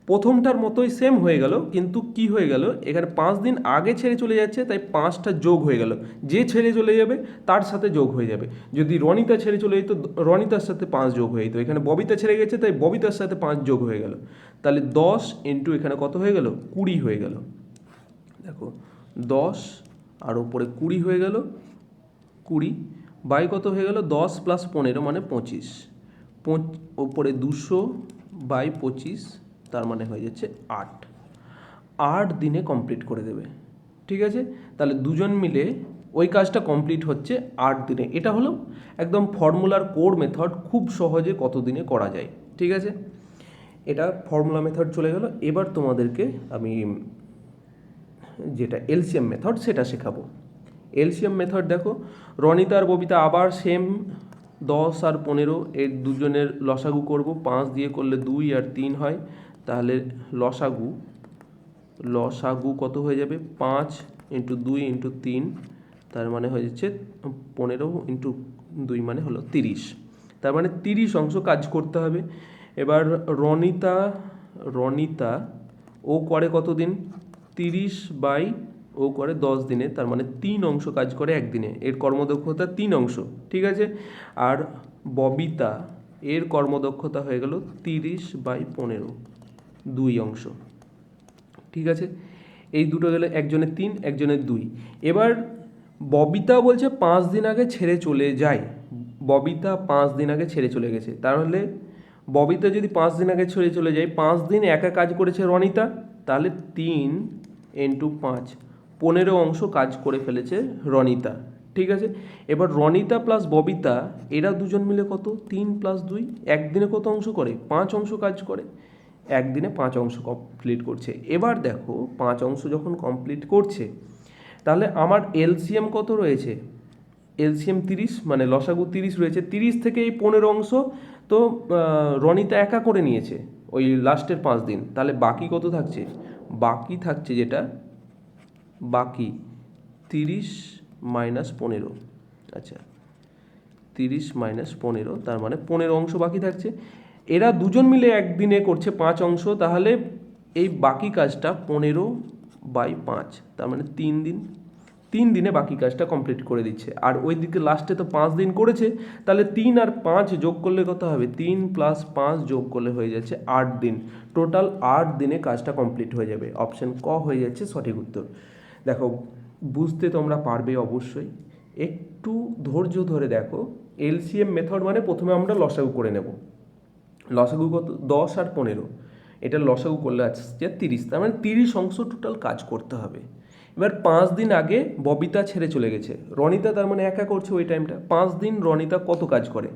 প্রথমটার মতোই সেম হয়ে গেল, কিন্তু কি হয়ে গেল, এখানে 5 দিন আগে ছেড়ে চলে যাচ্ছে, তাই 5টা যোগ হয়ে গেল। যে ছেড়ে চলে যাবে তার সাথে যোগ হয়ে যাবে। যদি রনিতা ছেড়ে চলে যেত, রনিতার সাথে 5 যোগ হয়ে যেত। এখানে ববিতা ছেড়ে গেছে, তাই ববিতার সাথে 5 যোগ হয়ে গেল। তাহলে 10 ইন্টু এখানে কত হয়ে গেল? 20 হয়ে গেল। দেখো, 10 আর ওপরে 20 হয়ে গেল। 20 বাই কত হয়ে গেল? 10 + 15 মানে 25। ওপরে 200 বাই 25, তার মানে হয়ে যাচ্ছে 8 দিনে কমপ্লিট করে দেবে, ঠিক ঠিক আছে, তাহলে দুজন মিলে ওই কাজটা কমপ্লিট হচ্ছে 8 দিনে। এটা হলো একদম ফর্মুলার কোর মেথড, খুব সহজে কত দিনে করা যায়। ঠিক আছে, এটা ফর্মুলা মেথড চলে গেল। এবার তোমাদেরকে আমি যেটা এলসিএম মেথড সেটা শেখাবো। এলসিএম মেথড দেখো, রনিতা আর ববিতা আবার সেম 10 আর 15 এর দুজনের লসাগু করব। 5 দিয়ে করলে 2 আর 3 হয়, তাহলে লসাগু কত হয়ে যাবে? 5 ইন্টু 2 ইন্টু 3, তার মানে হয়ে যাচ্ছে 15 ইন্টু 2 মানে হলো 30। তার মানে 30 অংশ কাজ করতে হবে। এবার রনিতা ও করে কত দিন? 30 বাই ও করে 10 দিনে, তার মানে 3 অংশ কাজ করে একদিনে। এর কর্মদক্ষতা 3 অংশ। ঠিক আছে, আর ববিতা এর কর্মদক্ষতা হয়ে গেল 30 বাই 15, 2 অংশ। ঠিক আছে, এই দুটো গেলে একজনের 3 একজনের 2। এবার ববিতা বলছে 5 দিন আগে ছেড়ে চলে যায়। ববিতা 5 দিন আগে ছেড়ে চলে গেছে, তাহলে ববিতা যদি 5 দিন আগে ছেড়ে চলে যায়, 5 দিন একা কাজ করেছে রনিতা, তাহলে 3 ইন্টু 5, 15 অংশ কাজ করে ফেলেছে রনিতা। ঠিক আছে, এবার রনিতা প্লাস ববিতা এরা দুজন মিলে কত? 3 প্লাস 2, একদিনে কত অংশ করে? 5 অংশ কাজ করে, একদিনে 5 অংশ কমপ্লিট করছে। এবার দেখো 5 অংশ যখন কমপ্লিট করছে, তাহলে আমার এলসিএম কত রয়েছে? এলসিএম 30, মানে লসাগু 30 রয়েছে। 30 থেকে এই 15 অংশ তো রনিতা একা করে নিয়েছে ওই লাস্টের 5 দিন, তাহলে বাকি কত থাকছে? বাকি থাকছে যেটা বাকি 30 মাইনাস 15। আচ্ছা, 30 মাইনাস 15, তার মানে 15 অংশ বাকি থাকছে। এরা দুজন মিলে একদিনে করছে 5 অংশ, তাহলে এই বাকি কাজটা 15 বাই 5, তার মানে 3 দিন। 3 দিনে বাকি কাজটা কমপ্লিট করে দিচ্ছে। আর ওই দিকে লাস্টে তো 5 দিন করেছে, তাহলে 3 আর 5 যোগ করলে কত হবে? 3 প্লাস 5 যোগ করলে হয়ে যাচ্ছে 8 দিন। টোটাল 8 দিনে কাজটা কমপ্লিট হয়ে যাবে। অপশন ক হয়ে যাচ্ছে সঠিক উত্তর। দেখো, বুঝতে তোমরা পারবে অবশ্যই, একটু ধৈর্য ধরে দেখো। এলসিএম মেথড মানে প্রথমে আমরা লসাগু করে নেব। লসাগু কত? 10 আর 15, এটা লসাগু করলে আসছে 30, তার মানে 30 অংশ টোটাল কাজ করতে হবে। এবার 5 দিন আগে ববিতা ছেড়ে চলে গেছে, রনিতা তার মানে একা করছে ওই টাইমটা। 5 দিন রনিতা কত কাজ করে?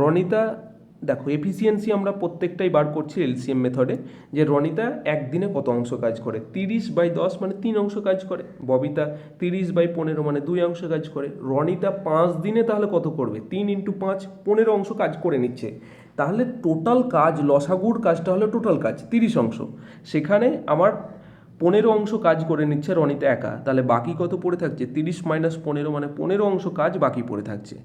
রনিতা দেখো, এফিসিয়েন্সি আমরা প্রত্যেকটাই বার করছি এলসিএম মেথডে, যে রনিতা একদিনে কত অংশ কাজ করে। 30 বাই 10 মানে 3 অংশ কাজ করে। ববিতা 30 বাই 15 মানে 2 অংশ কাজ করে। রনিতা 5 দিনে তাহলে কত করবে? 3 ইন্টু 5, 15 অংশ কাজ করে নিচ্ছে। তাহলে টোটাল কাজ, লসাগুর কাজটা হলো টোটাল কাজ 30 অংশ, সেখানে আমার 15 অংশ কাজ করে নিচ্ছে রনিতা একা, তাহলে বাকি কত পড়ে থাকছে? 30 মাইনাস 15 মানে 15 অংশ কাজ বাকি পড়ে থাকছে।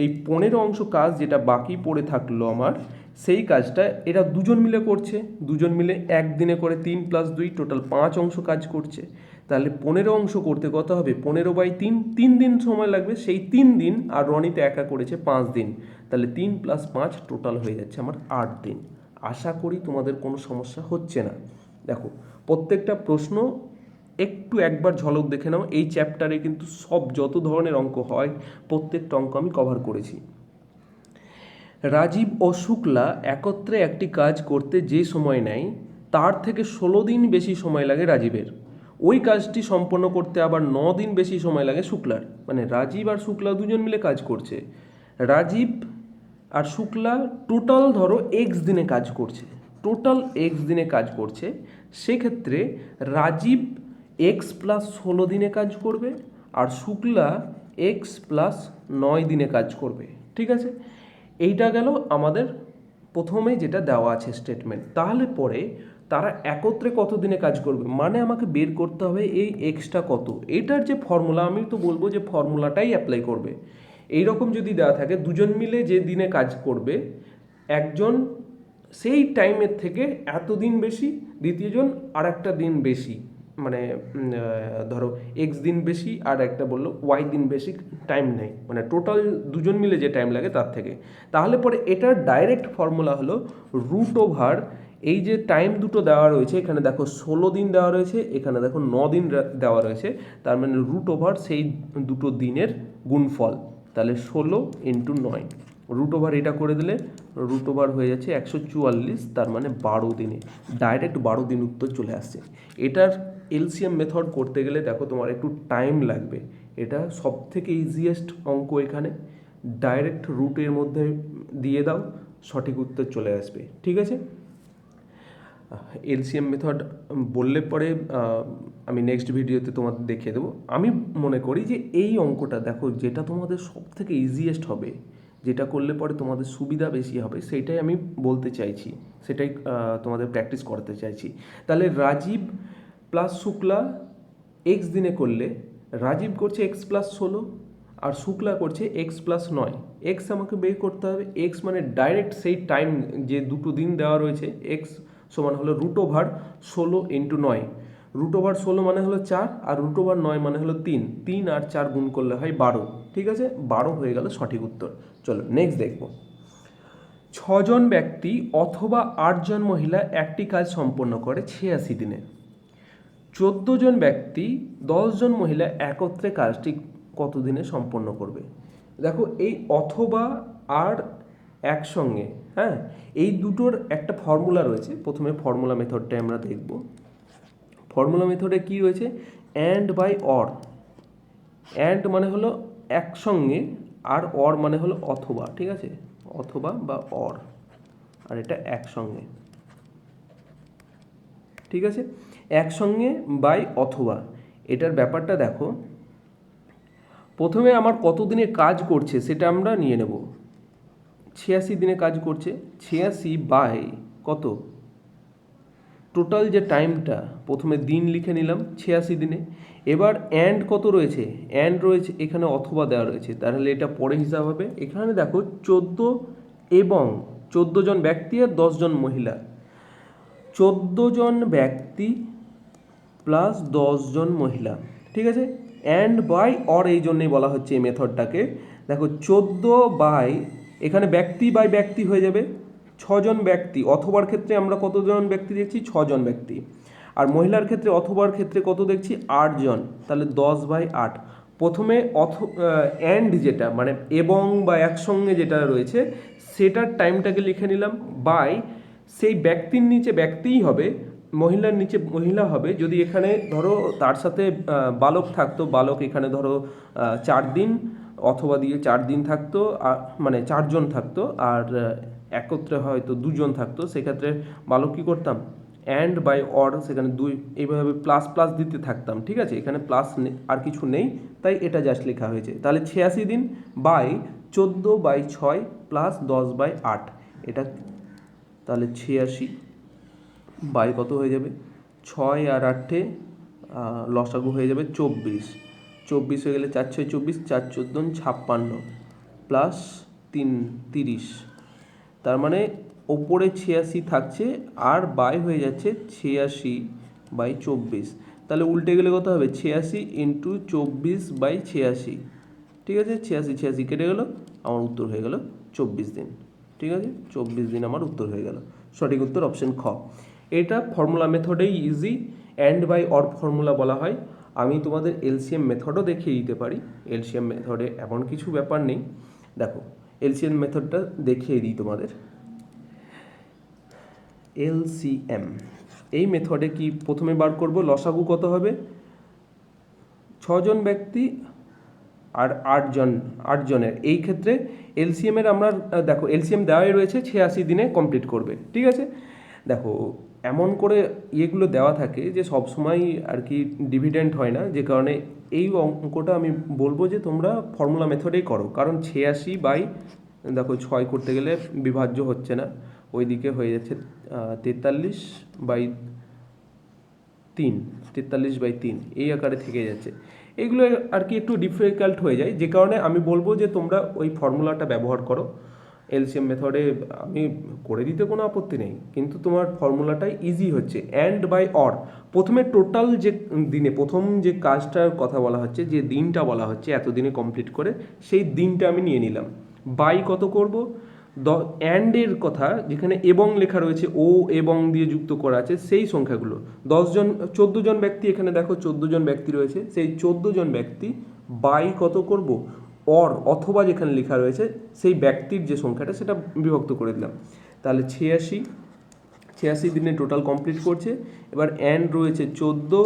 এই 15 অংশ কাজ যেটা বাকি পড়ে থাকলো আমার, সেই কাজটা এরা দুজন মিলে করছে। দুজন মিলে একদিনে করে 3 প্লাস 2, টোটাল 5 অংশ কাজ করছে। তাহলে 15 অংশ করতে কত হবে? 15 বাই 3, 3 দিন সময় লাগবে। সেই 3 দিন, আর রনিতা একা করেছে 5 দিন, তাহলে 3 প্লাস 5 টোটাল হয়ে যাচ্ছে আমার 8 দিন। আশা করি তোমাদের কোনো সমস্যা হচ্ছে না। দেখো, প্রত্যেকটা প্রশ্ন একটু একবার ঝলক দেখে নাও। এই চ্যাপ্টারে কিন্তু সব যত ধরনের অঙ্ক হয় প্রত্যেকটা অঙ্ক আমি কভার করেছি। রাজীব ও শুক্লা একত্রে একটি কাজ করতে যে সময় নেয়, তার থেকে 16 দিন বেশি সময় লাগে রাজীবের। ওই কাজটি সম্পন্ন করতে আবার 9 দিন বেশি সময় লাগে শুক্লার। মানে রাজীব আর শুক্লা দুজন মিলে কাজ করছে। রাজীব আর শুক্লা টোটাল ধরো এক্স দিনে কাজ করছে, সেক্ষেত্রে রাজীব এক্স প্লাস 16 দিনে কাজ করবে, আর শুক্লা এক্স প্লাস 9 দিনে কাজ করবে। ঠিক আছে, এইটা গেল আমাদের প্রথমে যেটা দেওয়া আছে স্টেটমেন্ট। তাহলে পরে তারা একত্রে কত দিনে কাজ করবে, মানে আমাকে বের করতে হবে এই এক্সটা কত। এটার যে ফর্মুলা, আমি তো বলবো যে ফর্মুলাটাই অ্যাপ্লাই করবে। এইরকম যদি দেওয়া থাকে, দুজন মিলে যে দিনে কাজ করবে, একজন সেই টাইমের থেকে এত দিন বেশি, দ্বিতীয়জন আর একটা দিন বেশি, মানে ধরো এক্স দিন বেশি আর একটা বললো ওয়াই দিন বেশি টাইম নেই, মানে টোটাল দুজন মিলে যে টাইম লাগে তার থেকে। তাহলে পরে এটার ডাইরেক্ট ফর্মুলা হলো রুট ওভার এই যে টাইম দুটো দেওয়া রয়েছে, এখানে দেখো 16 দিন দেওয়া রয়েছে, এখানে দেখো 9 দিন দেওয়া রয়েছে, তার মানে রুট ওভার সেই দুটো দিনের গুণফল। তাহলে 16 ইন্টু 9, রুট ওভার এটা করে দিলে রুট ওভার হয়ে যাচ্ছে 144, তার মানে 12 দিনে। ডাইরেক্ট 12 দিন উত্তর চলে আসছে। এটার এলসিএম মেথড করতে গেলে দেখো তোমার একটু টাইম লাগবে। এটা সব থেকে ইজিয়েস্ট অঙ্ক এখানে, ডাইরেক্ট রুটের মধ্যে দিয়ে দাও, সঠিক উত্তর চলে আসবে। ঠিক আছে, এলসিএম মেথড বললে পরে আমি নেক্সট ভিডিওতে তোমাদের দেখিয়ে দেবো। আমি মনে করি যে এই অঙ্কটা দেখো, যেটা তোমাদের সব থেকে ইজিয়েস্ট হবে, যেটা করলে পরে তোমাদের সুবিধা বেশি হবে, সেটাই আমি বলতে চাইছি, সেটাই তোমাদের প্র্যাকটিস করতে চাইছি। তাহলে রাজীব প্লাস শুক্লা এক্স দিনে করলে রাজীব করছে এক্স প্লাস 16 আর শুক্লা করছে এক্স প্লাস 9। এক্স আমাকে বের করতে হবে। এক্স মানে ডাইরেক্ট সেই টাইম, যে দুটো দিন দেওয়া রয়েছে, এক্স সমান হলো √16 × 9। √16 মানে হলো 4 আর √9 মানে হলো 3। 3 আর 4 গুণ করলে হয় 12। ঠিক আছে, 12 হয়ে গেল সঠিক উত্তর। চলো নেক্সট দেখব। 6 জন ব্যক্তি অথবা 8 জন মহিলা একটি কাজ সম্পন্ন করে 86 দিনে। 14 জন ব্যক্তি 10 জন মহিলা একত্রে কাজটি কত দিনে সম্পন্ন করবে? দেখো এই অথবা আর একসঙ্গে, হ্যাঁ, এই দুটোর একটা ফর্মুলা রয়েছে। প্রথমে ফর্মুলা মেথডটা আমরা দেখব। ফর্মুলা মেথডে কি রয়েছে? And by or. অ্যান্ড মানে হলো একসঙ্গে, আর অর মানে হলো অথবা। ঠিক আছে, অথবা বা অর, আর এটা একসঙ্গে। ঠিক আছে, একসঙ্গে বাই অথবা। এটার ব্যাপারটা দেখো, প্রথমে আমার কত দিনে কাজ করছে সেটা আমরা নিয়ে নেব। 86 দিনে কাজ করছে, 86 বাই কত, টোটাল যে টাইমটা, প্রথমে দিন লিখে নিলাম 86 দিনে। এবার অ্যান্ড কত রয়েছে? অ্যান্ড রয়েছে এখানে, অথবা দেওয়া রয়েছে, তাহলে এটা পরে হিসাব হবে। এখানে দেখো 14 এবং 14 জন ব্যক্তি আর 10 জন মহিলা। 14 জন ব্যক্তি প্লাস 10 জন মহিলা। ঠিক আছে, অ্যান্ড বাই অর এই জন্যই বলা হচ্ছে এই মেথডটাকে। দেখো 14 বাই, এখানে ব্যক্তি বাই ব্যক্তি হয়ে যাবে, 6 জন ব্যক্তি। অথবার ক্ষেত্রে আমরা কতজন ব্যক্তি দেখছি? 6 জন ব্যক্তি। আর মহিলার ক্ষেত্রে, অথবার ক্ষেত্রে কত দেখছি? 8 জন। তাহলে 10 বাই 8। প্রথমে অ্যান্ড যেটা মানে এবং বা একসঙ্গে যেটা রয়েছে, সেটার টাইমটাকে লিখে নিলাম, বাই সেই ব্যক্তির নিচে ব্যক্তিই হবে, মহিলার নিচে মহিলা হবে। যদি এখানে ধরো তার সাথে বালক থাকতো, বালক এখানে ধরো 4 দিন, অথবা দিয়ে 4 দিন থাকতো, মানে 4 জন থাকতো, আর একত্রে হয়তো 2 জন থাকতো, সেক্ষেত্রে বালক কী করতাম? অ্যান্ড বাই অর, সেখানে 2 এইভাবে প্লাস প্লাস দিতে থাকতাম। ঠিক আছে, এখানে প্লাস আর কিছু নেই, তাই এটা জাস্ট লেখা হয়েছে। তাহলে 86 দিন বাই 14 বাই 6 প্লাস 10 বাই 8, এটা তাহলে 86 বাই কত হয়ে যাবে? 6 আর 8 লসাগু হয়ে যাবে 24। 24 হয়ে গেলে 4 6 24, 4 14 56 প্লাস 3 30। তার মানে ওপরে 86 থাকছে আর বাই হয়ে যাচ্ছে 86 বাই 24। তাহলে উল্টে গেলে কত হবে? 86 × 24 বাই 86। ঠিক আছে, 86 86 কেটে গেল, আমার উত্তর হয়ে গেল 24 দিন। ঠিক আছে, 24 দিন আমার উত্তর হয়ে গেল। সঠিক উত্তর অপশন খ। এটা ফর্মুলা মেথডেই easy, and by or formula বলা হয়। আমি তোমাদের এলসিএম মেথডও দেখিয়ে দিতে পারি। এলসিএম মেথডে এমন কিছু ব্যাপার নেই। দেখো এলসিএম মেথডটা দেখিয়ে দিই তোমাদের। এলসিএম এই মেথডে কি প্রথমে বার করব, লসাগু কত হবে? 6 জন ব্যক্তি আর 8 জনের। এই ক্ষেত্রে এলসিএমের আমরা দেখো এলসিএম দেওয়াই রয়েছে, 86 দিনে কমপ্লিট করবে। ঠিক আছে, দেখো এমন করে ইয়েগুলো দেওয়া থাকে যে সব সময় আর কি ডিভিডেন্ট হয় না, যে কারণে এই অঙ্কটা আমি বলবো যে তোমরা ফর্মুলা মেথডেই করো। কারণ 86 বাই দেখো 6 করতে গেলে বিভাজ্য হচ্ছে না, ওইদিকে হয়ে যাচ্ছে 43 বাই 3, 43 বাই 3 এই আকারে থেকে যাচ্ছে। এগুলো আর কি একটু ডিফিকাল্ট হয়ে যায়, যে কারণে আমি বলবো যে তোমরা ওই ফর্মুলাটা ব্যবহার করো। এলসিএম মেথডে আমি করে দিতে কোনো আপত্তি নেই, কিন্তু তোমার ফর্মুলাটাই ইজি হচ্ছে। অ্যান্ড বাই অর, প্রথমে টোটাল যে দিনে, প্রথম যে কাজটার কথা বলা হচ্ছে, যে দিনটা বলা হচ্ছে এত দিনে কমপ্লিট করে, সেই দিনটা আমি নিয়ে নিলাম। বাই কত করব? অ্যান্ডের কথা যেখানে এবং লেখা রয়েছে, ও এবং দিয়ে যুক্ত করা আছে, সেই সংখ্যাগুলো 14 জন ব্যক্তি, এখানে দেখো 14 জন ব্যক্তি রয়েছে, সেই 14 জন ব্যক্তি বাই কত করব? অর অথবা যেখানে লেখা রয়েছে সেই ব্যক্তির যে সংখ্যাটা সেটা বিভক্ত করে দিলাম। তাহলে 86 দিনে টোটাল কমপ্লিট করছে। এবার অ্যান্ড রয়েছে 14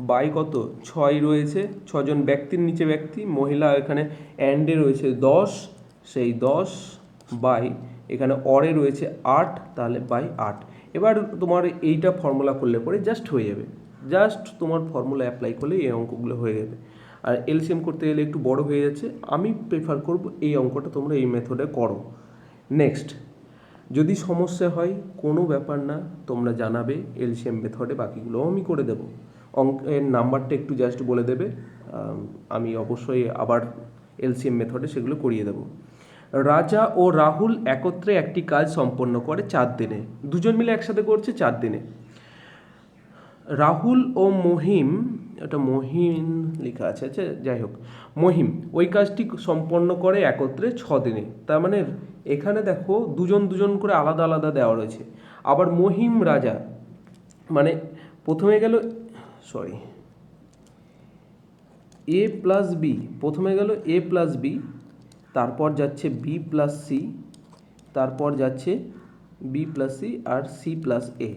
বাই কত 6 রয়েছে, 6জন ব্যক্তির নিচে ব্যক্তি, মহিলা এখানে অ্যান্ডে রয়েছে 10, সেই 10 বাই এখানে অরে রয়েছে 8, তাহলে বাই 8। এবার তোমার এইটা ফর্মুলা করলে পরে জাস্ট হয়ে যাবে, জাস্ট তোমার ফর্মুলা অ্যাপ্লাই করলে এই অঙ্কগুলো হয়ে যাবে। আর এলসিএম করতে গেলে একটু বড় হয়ে যাচ্ছে, আমি প্রেফার করব এই অঙ্কটা তোমরা এই মেথডে করো। নেক্সট, যদি সমস্যা হয় কোনো ব্যাপার না, তোমরা জানাবে, এলসিএম মেথডে বাকিগুলোও আমি করে দেবো। অঙ্কের নাম্বারটা একটু জাস্ট বলে দেবে, আমি অবশ্যই আবার এলসিএম মেথডে সেগুলো করিয়ে দেবো। রাজা ও রাহুল একত্রে একটি কাজ সম্পন্ন করে 4 দিনে, দুজন মিলে একসাথে করছে 4 দিনে। রাহুল ও মহিম, এটা মহিম লেখা আছে, আচ্ছা যাই হোক, মহিম ওই কাজটি সম্পন্ন করে একত্রে 6 দিনে। তার মানে এখানে দেখো দুজন দুজন করে আলাদা আলাদা দেওয়া রয়েছে। আবার মহিম রাজা, মানে প্রথমে গেল এ প্লাস বি, প্রথমে গেল এ প্লাস বি, তারপর যাচ্ছে বি প্লাস সি, তারপর যাচ্ছে বি প্লাস সি আর সি প্লাস এ।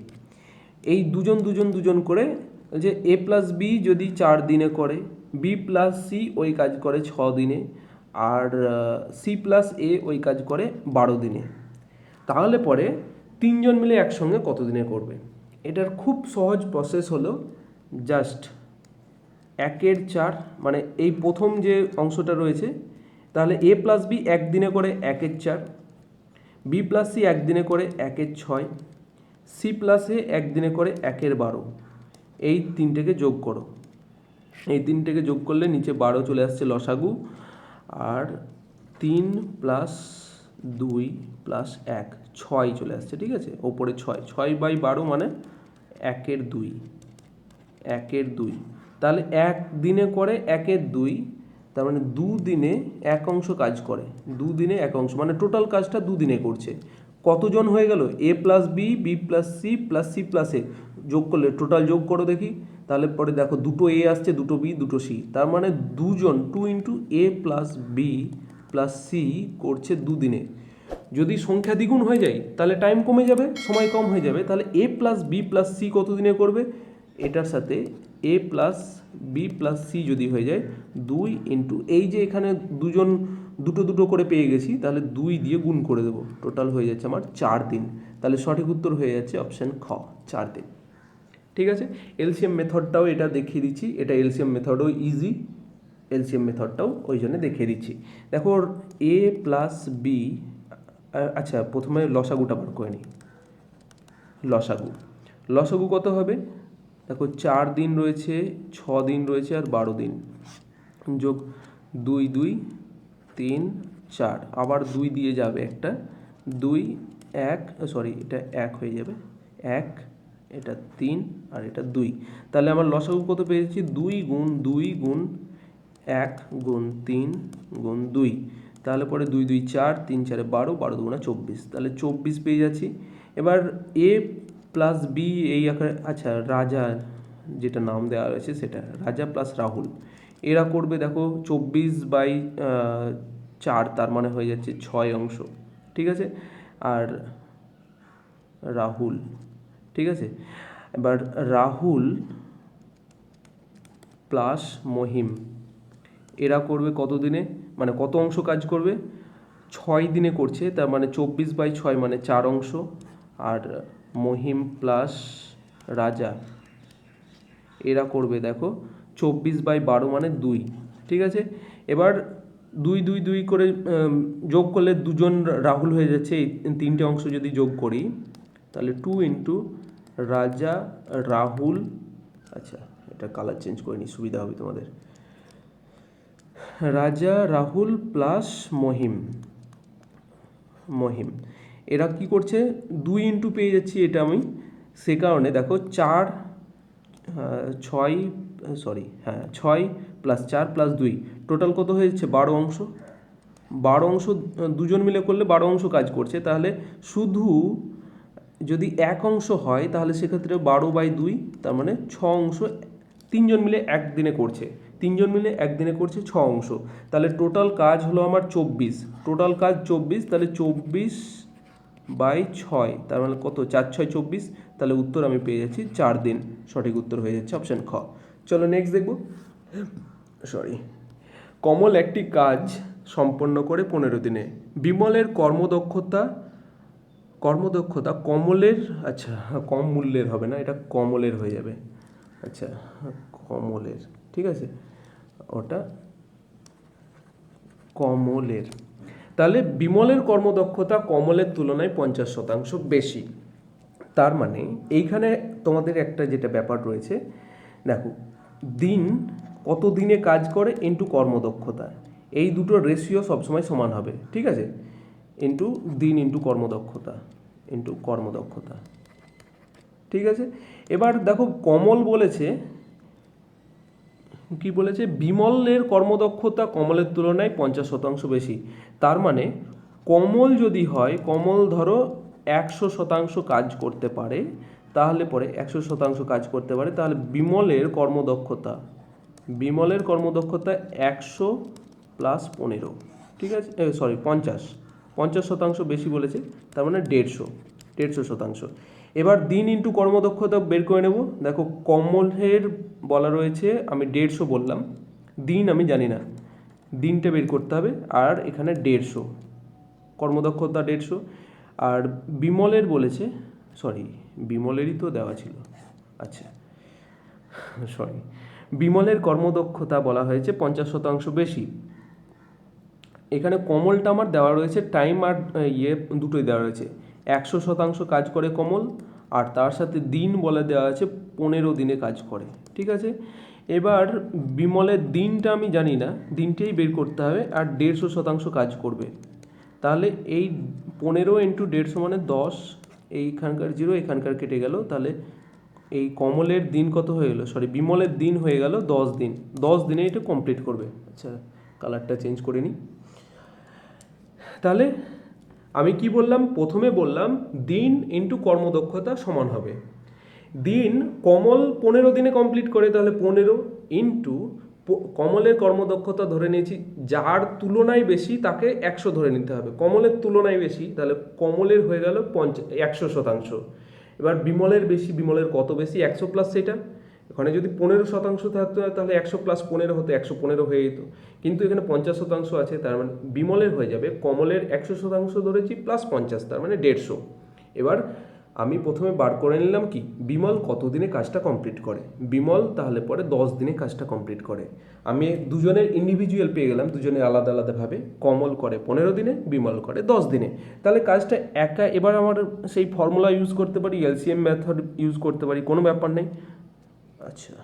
এই দুজন দুজন দুজন করে, যে এ প্লাস বি যদি 4 দিনে করে, বি প্লাস সি ওই কাজ করে 6 দিনে, আর সি প্লাস এ ওই কাজ করে 12 দিনে। তাহলে পরে তিনজন মিলে একসঙ্গে কত দিনে করবে? এটার খুব সহজ প্রসেস হলো জাস্ট 1 এর 4, মানে এই প্রথম যে অংশটা রয়েছে, তাহলে এ প্লাস বি 1 দিনে করে 1 এর 4, বি প্লাস সি 1 দিনে করে 1 এর 6, সি প্লাস এ 1 দিনে করে 1 এর 12। এই তিনটেকে যোগ করো, এই তিনটেকে যোগ করলে নিচে 12 চলে আসছে লসাগু, আর 3 প্লাস 2 প্লাস 1 6 চলে আসছে, ঠিক আছে, ওপরে 6 বাই 12 মানে 1 এর 2, 1 এর 2। তাহলে 1 দিনে করে 1 এর 2, তার মানে 2 দিনে 1 অংশ কাজ করে, 2 দিনে 1 অংশ, মানে টোটাল কাজটা 2 দিনে করছে। কতজন হয়ে গেল? A plus B, B plus C plus A যোগ করলে টোটাল যোগ করো দেখি, তাহলে পরে দেখো দুটো এ আসছে, দুটো বি, দুটো সি, তার মানে দুজন, 2 ইন্টু এ প্লাস বি প্লাস সি করছে 2 দিনে। যদি সংখ্যা দ্বিগুণ হয়ে যায় তাহলে টাইম কমে যাবে, সময় কম হয়ে যাবে, তাহলে এ প্লাস বি প্লাস সি কত দিনে করবে? এটার সাথে এ প্লাস বি প্লাস সি যদি হয়ে যায় 2 ইন্টু, এই যে এখানে দুজন দুটো দুটো করে পেয়ে গেছি, তাহলে 2 দিয়ে গুণ করে দেবো, টোটাল হয়ে যাচ্ছে আমার 4 দিন। তাহলে সঠিক উত্তর হয়ে যাচ্ছে অপশান খ, 4 দিন। ঠিক আছে, এলসিএম মেথডটাও এটা দেখিয়ে দিচ্ছি, এটা এলসিএম মেথডও ইজি, এলসিএম মেথডটাও ওই জন্য দেখিয়ে দিচ্ছি। দেখো এ প্লাস বি, আচ্ছা প্রথমে লসাগুটা বার করে নিই। লসাগু কত হবে? দেখো 4 দিন রয়েছে, 6 দিন রয়েছে আর 12 দিন, যোগ 2 2 3 4, আবার 2 দিয়ে যাবে একটা, 2 1, সরি এটা 1 হয়ে যাবে, 1, এটা 3 আর এটা 2, তাহলে আমার লসাগু কত পেয়েছি? 2 গুণ 2 গুণ 1 গুণ 3 গুণ 2, তাহলে পরে 2 2 4, 3 4 12, 12 দুগুণা 24, তাহলে 24 পেয়ে যাচ্ছি। এবার এ প্লাস বি এই আকারে, আচ্ছা রাজা যেটা নাম দেওয়া রয়েছে সেটা, রাজা প্লাস রাহুল, এরা করবে দেখো 24 বাই 4, তার মানে হয়ে যাচ্ছে 6 অংশ, ঠিক আছে, আর রাহুল, ঠিক আছে। এবার রাহুল প্লাস মহিম, এরা করবে কত দিনে, মানে কত অংশ কাজ করবে? 6 দিনে করছে, তার মানে 24 বাই 6 মানে 4 অংশ, আর মহিম প্লাস রাজা এরা করবে দেখো 24 বাই 12 মানে 2, ঠিক আছে। এবার 2 2 2 করে যোগ করলে দুজন রাহুল হয়ে যাচ্ছে, এই তিনটে অংশ যদি যোগ করি তাহলে 2 ইন্টু রাজা রাহুল, আচ্ছা এটা কালার চেঞ্জ করে নিই সুবিধা হবে তোমাদের, রাজা রাহুল প্লাস মহিম এরা কি করছে? 2 ইন্টু পেয়ে যাচ্ছি এটা আমি, সে কারণে দেখো 4 6 6 প্লাস 4 প্লাস 2, টোটাল কত হয়ে যাচ্ছে? 12 অংশ। 12 অংশ দুজন মিলে করলে 12 অংশ কাজ করছে, তাহলে শুধু যদি 1 অংশ হয় তাহলে সেক্ষেত্রে 12 বাই 2, তার মানে 6 অংশ তিনজন মিলে একদিনে করছে, 6 অংশ, তাহলে টোটাল কাজ হলো আমার 24, টোটাল কাজ 24, তাহলে 24 বাই 6, তার মানে কত? 4 6 24, তাহলে উত্তর আমি পেয়ে যাচ্ছি 4 দিন, সঠিক উত্তর হয়ে যাচ্ছে অপশান খ, চলো নেক্সট দেখব। কমল একটি কাজ সম্পন্ন করে 15 দিনে। বিমলের কর্মদক্ষতা কমলের, আচ্ছা কম মূল্যের হবে না, এটা কমলের হয়ে যাবে। আচ্ছা কমলের, ঠিক আছে, ওটা কমলের। তাহলে বিমলের কর্মদক্ষতা কমলের তুলনায় 50% বেশি। তার মানে এইখানে তোমাদের একটা যেটা ব্যাপার রয়েছে, দেখো দিন কত দিনে কাজ করে ইন্টু কর্মদক্ষতা, এই দুটোর রেশিও সবসময় সমান হবে, ঠিক আছে, ইন্টু দিন ইন্টু কর্মদক্ষতা, ঠিক আছে। এবার দেখো কমল বলেছে কি বলেছে, বিমলের কর্মদক্ষতা কমলের তুলনায় 50% বেশি। তার মানে কমল যদি হয়, কমল ধরো 100% কাজ করতে পারে, তাহলে পরে 100% কাজ করতে পারে, তাহলে বিমলের কর্মদক্ষতা 100 প্লাস 15, ঠিক আছে, 50% বেশি বলেছে, তার মানে 150 এবার দিন ইন্টু কর্মদক্ষতা বের করে নেব। দেখো কমলের বলা রয়েছে, আমি 150 বললাম, দিন আমি জানি না, দিনটা বের করতে হবে, আর এখানে 150 কর্মদক্ষতা 150। আর বিমলের বলেছে, বিমলেরই তো দেওয়া ছিল, আচ্ছা বিমলের কর্মদক্ষতা বলা হয়েছে 50% বেশি। এখানে কমলটা আমার দেওয়া রয়েছে, টাইম আর দুটোই দেওয়া রয়েছে। 100% কাজ করে কমল, আর তার সাথে দিন বলে দেওয়া আছে 15 দিনে কাজ করে, ঠিক আছে। এবার বিমলের দিনটা আমি জানি না, দিনটাই বের করতে হবে, আর 150% কাজ করবে। তাহলে এই 15 ইন্টু 150 মানে 10, এইখানকার 0 এখানকার কেটে গেল, তাহলে এই কমলের দিন কত হয়ে গেল, বিমলের দিন হয়ে গেল 10 দিন। 10 দিনে এটা কমপ্লিট করবে। আচ্ছা কালারটা চেঞ্জ করে নিই। তাহলে আমি কি বললাম, প্রথমে বললাম দিন ইন্টু কর্মদক্ষতা সমান হবে, দিন কমল 15 দিনে কমপ্লিট করে, তাহলে 15 ইন্টু কমলের কর্মদক্ষতা ধরে নিয়েছি, যার তুলনায় বেশি তাকে 100 ধরে নিতে হবে, কমলের তুলনায় বেশি, তাহলে কমলের হয়ে গেল 100%। এবার বিমলের বেশি, বিমলের কত বেশি, 100 প্লাস সেটা, এখানে যদি 15% থাকতো তাহলে 100 প্লাস 15 হতো, 115 হয়ে যেত, কিন্তু এখানে 50% আছে, তার মানে বিমলের হয়ে যাবে, কমলের 100% ধরেছি প্লাস 50, তার মানে 150। এবার আমি প্রথমে বার করে নিলাম কি, বিমল কত দিনে কাজটা কমপ্লিট করে, বিমল তাহলে পরে 10 দিনে কাজটা কমপ্লিট করে। আমি দুজনের ইন্ডিভিজুয়াল পেয়ে গেলাম, দুজনে আলাদা আলাদাভাবে, কমল করে 15 দিনে, বিমল করে 10 দিনে। তাহলে কাজটা একা, এবার আমার সেই ফর্মুলা ইউজ করতে পারি, এলসিএম মেথড ইউজ করতে পারি, কোনো ব্যাপার নেই। আচ্ছা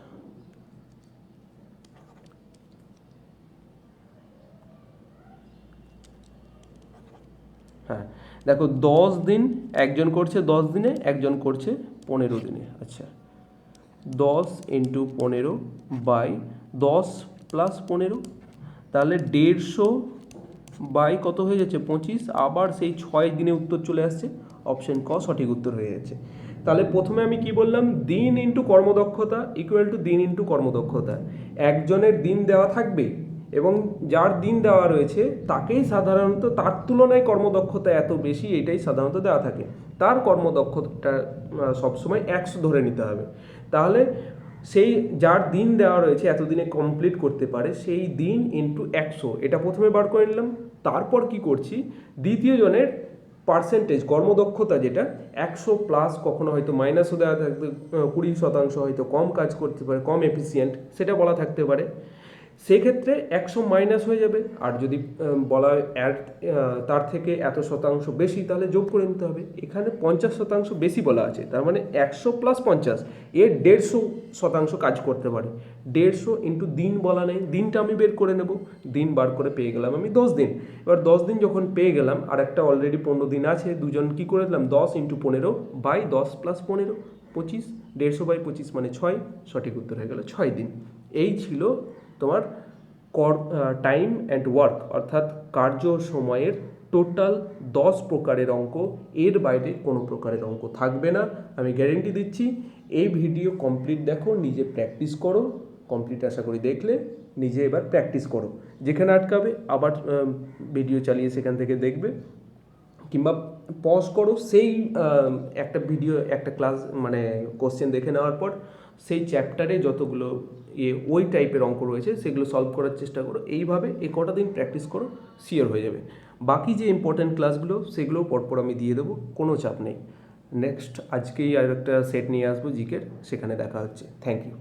হ্যাঁ, দেখো 10 দিন একজন করছে, 10 দিনে একজন করছে 15 দিনে। আচ্ছা 10 ইন্টু 15 বাই 10 প্লাস 15, তাহলে 150 বাই কত হয়ে যাচ্ছে 25, আবার সেই 6 দিনে উত্তর চলে আসছে, অপশন ক সঠিক উত্তর হয়ে যাচ্ছে। তাহলে প্রথমে আমি কি বললাম, দিন ইন্টু কর্মদক্ষতা ইকুয়াল টু দিন ইন্টু কর্মদক্ষতা, একজনের দিন দেওয়া থাকবে এবং যার দিন দেওয়া রয়েছে তাকেই সাধারণত, তার তুলনায় কর্মদক্ষতা এত বেশি, এটাই সাধারণত দেওয়া থাকে, তার কর্মদক্ষতা সবসময় 100 ধরে নিতে হবে। তাহলে সেই যার দিন দেওয়া রয়েছে এতদিনে কমপ্লিট করতে পারে, সেই দিন ইন্টু 100, এটা প্রথমে বার করে নিলাম। তারপর কি করছি, দ্বিতীয় জনের পার্সেন্টেজ কর্মদক্ষতা যেটা 100 প্লাস, কখনো হয়তো মাইনাসও দেওয়া থাকতে, 20% হয়তো কম কাজ করতে পারে, কম এফিসিয়েন্ট সেটা বলা থাকতে পারে, সেক্ষেত্রে 100 মাইনাস হয়ে যাবে, আর যদি বলা হয় তার থেকে এত শতাংশ বেশি, তাহলে যোগ করে নিতে হবে। এখানে 50% বেশি বলা আছে, তার মানে 100 প্লাস 50, এর 150% কাজ করতে পারে। 150 ইন্টু দিন বলা নেই, দিনটা আমি বের করে নেব, দিন বার করে পেয়ে গেলাম আমি 10 দিন। এবার 10 দিন যখন পেয়ে গেলাম, আর একটা অলরেডি 15 দিন আছে, দুজন কি করে দিলাম, 10 ইন্টু 15 বাই 10 প্লাস 15, 25, 150 বাই 25 মানে 6, সঠিক উত্তর হয়ে গেল 6 দিন। এই ছিল তোমার টাইম অ্যান্ড ওয়ার্ক, অর্থাৎ কার্য সময়ের টোটাল 10 প্রকারের অঙ্ক, এর বাইরে কোনো প্রকারের অঙ্ক থাকবে না, আমি গ্যারেন্টি দিচ্ছি। এই ভিডিও কমপ্লিট দেখো, নিজে প্র্যাকটিস করো, কমপ্লিট আশা করি দেখলে, নিজে এবার প্র্যাকটিস করো, যেখানে আটকাবে আবার ভিডিও চালিয়ে সেখান থেকে দেখবে, কিংবা পজ করো, সেই একটা ভিডিও একটা ক্লাস মানে কোশ্চেন দেখে নেওয়ার পর সেই চ্যাপ্টারে যতগুলো ওই টাইপের অঙ্ক রয়েছে সেগুলো সলভ করার চেষ্টা করো। এইভাবে কটা দিন প্র্যাকটিস করো, শিওর হয়ে যাবে। বাকি যে ইম্পর্ট্যান্ট ক্লাসগুলো সেগুলোও পরপর আমি দিয়ে দেবো, কোনো চাপ নেই। নেক্সট আজকেই আর একটা সেট নিয়ে আসবো জিকের, সেখানে দেখা হচ্ছে। Thank you.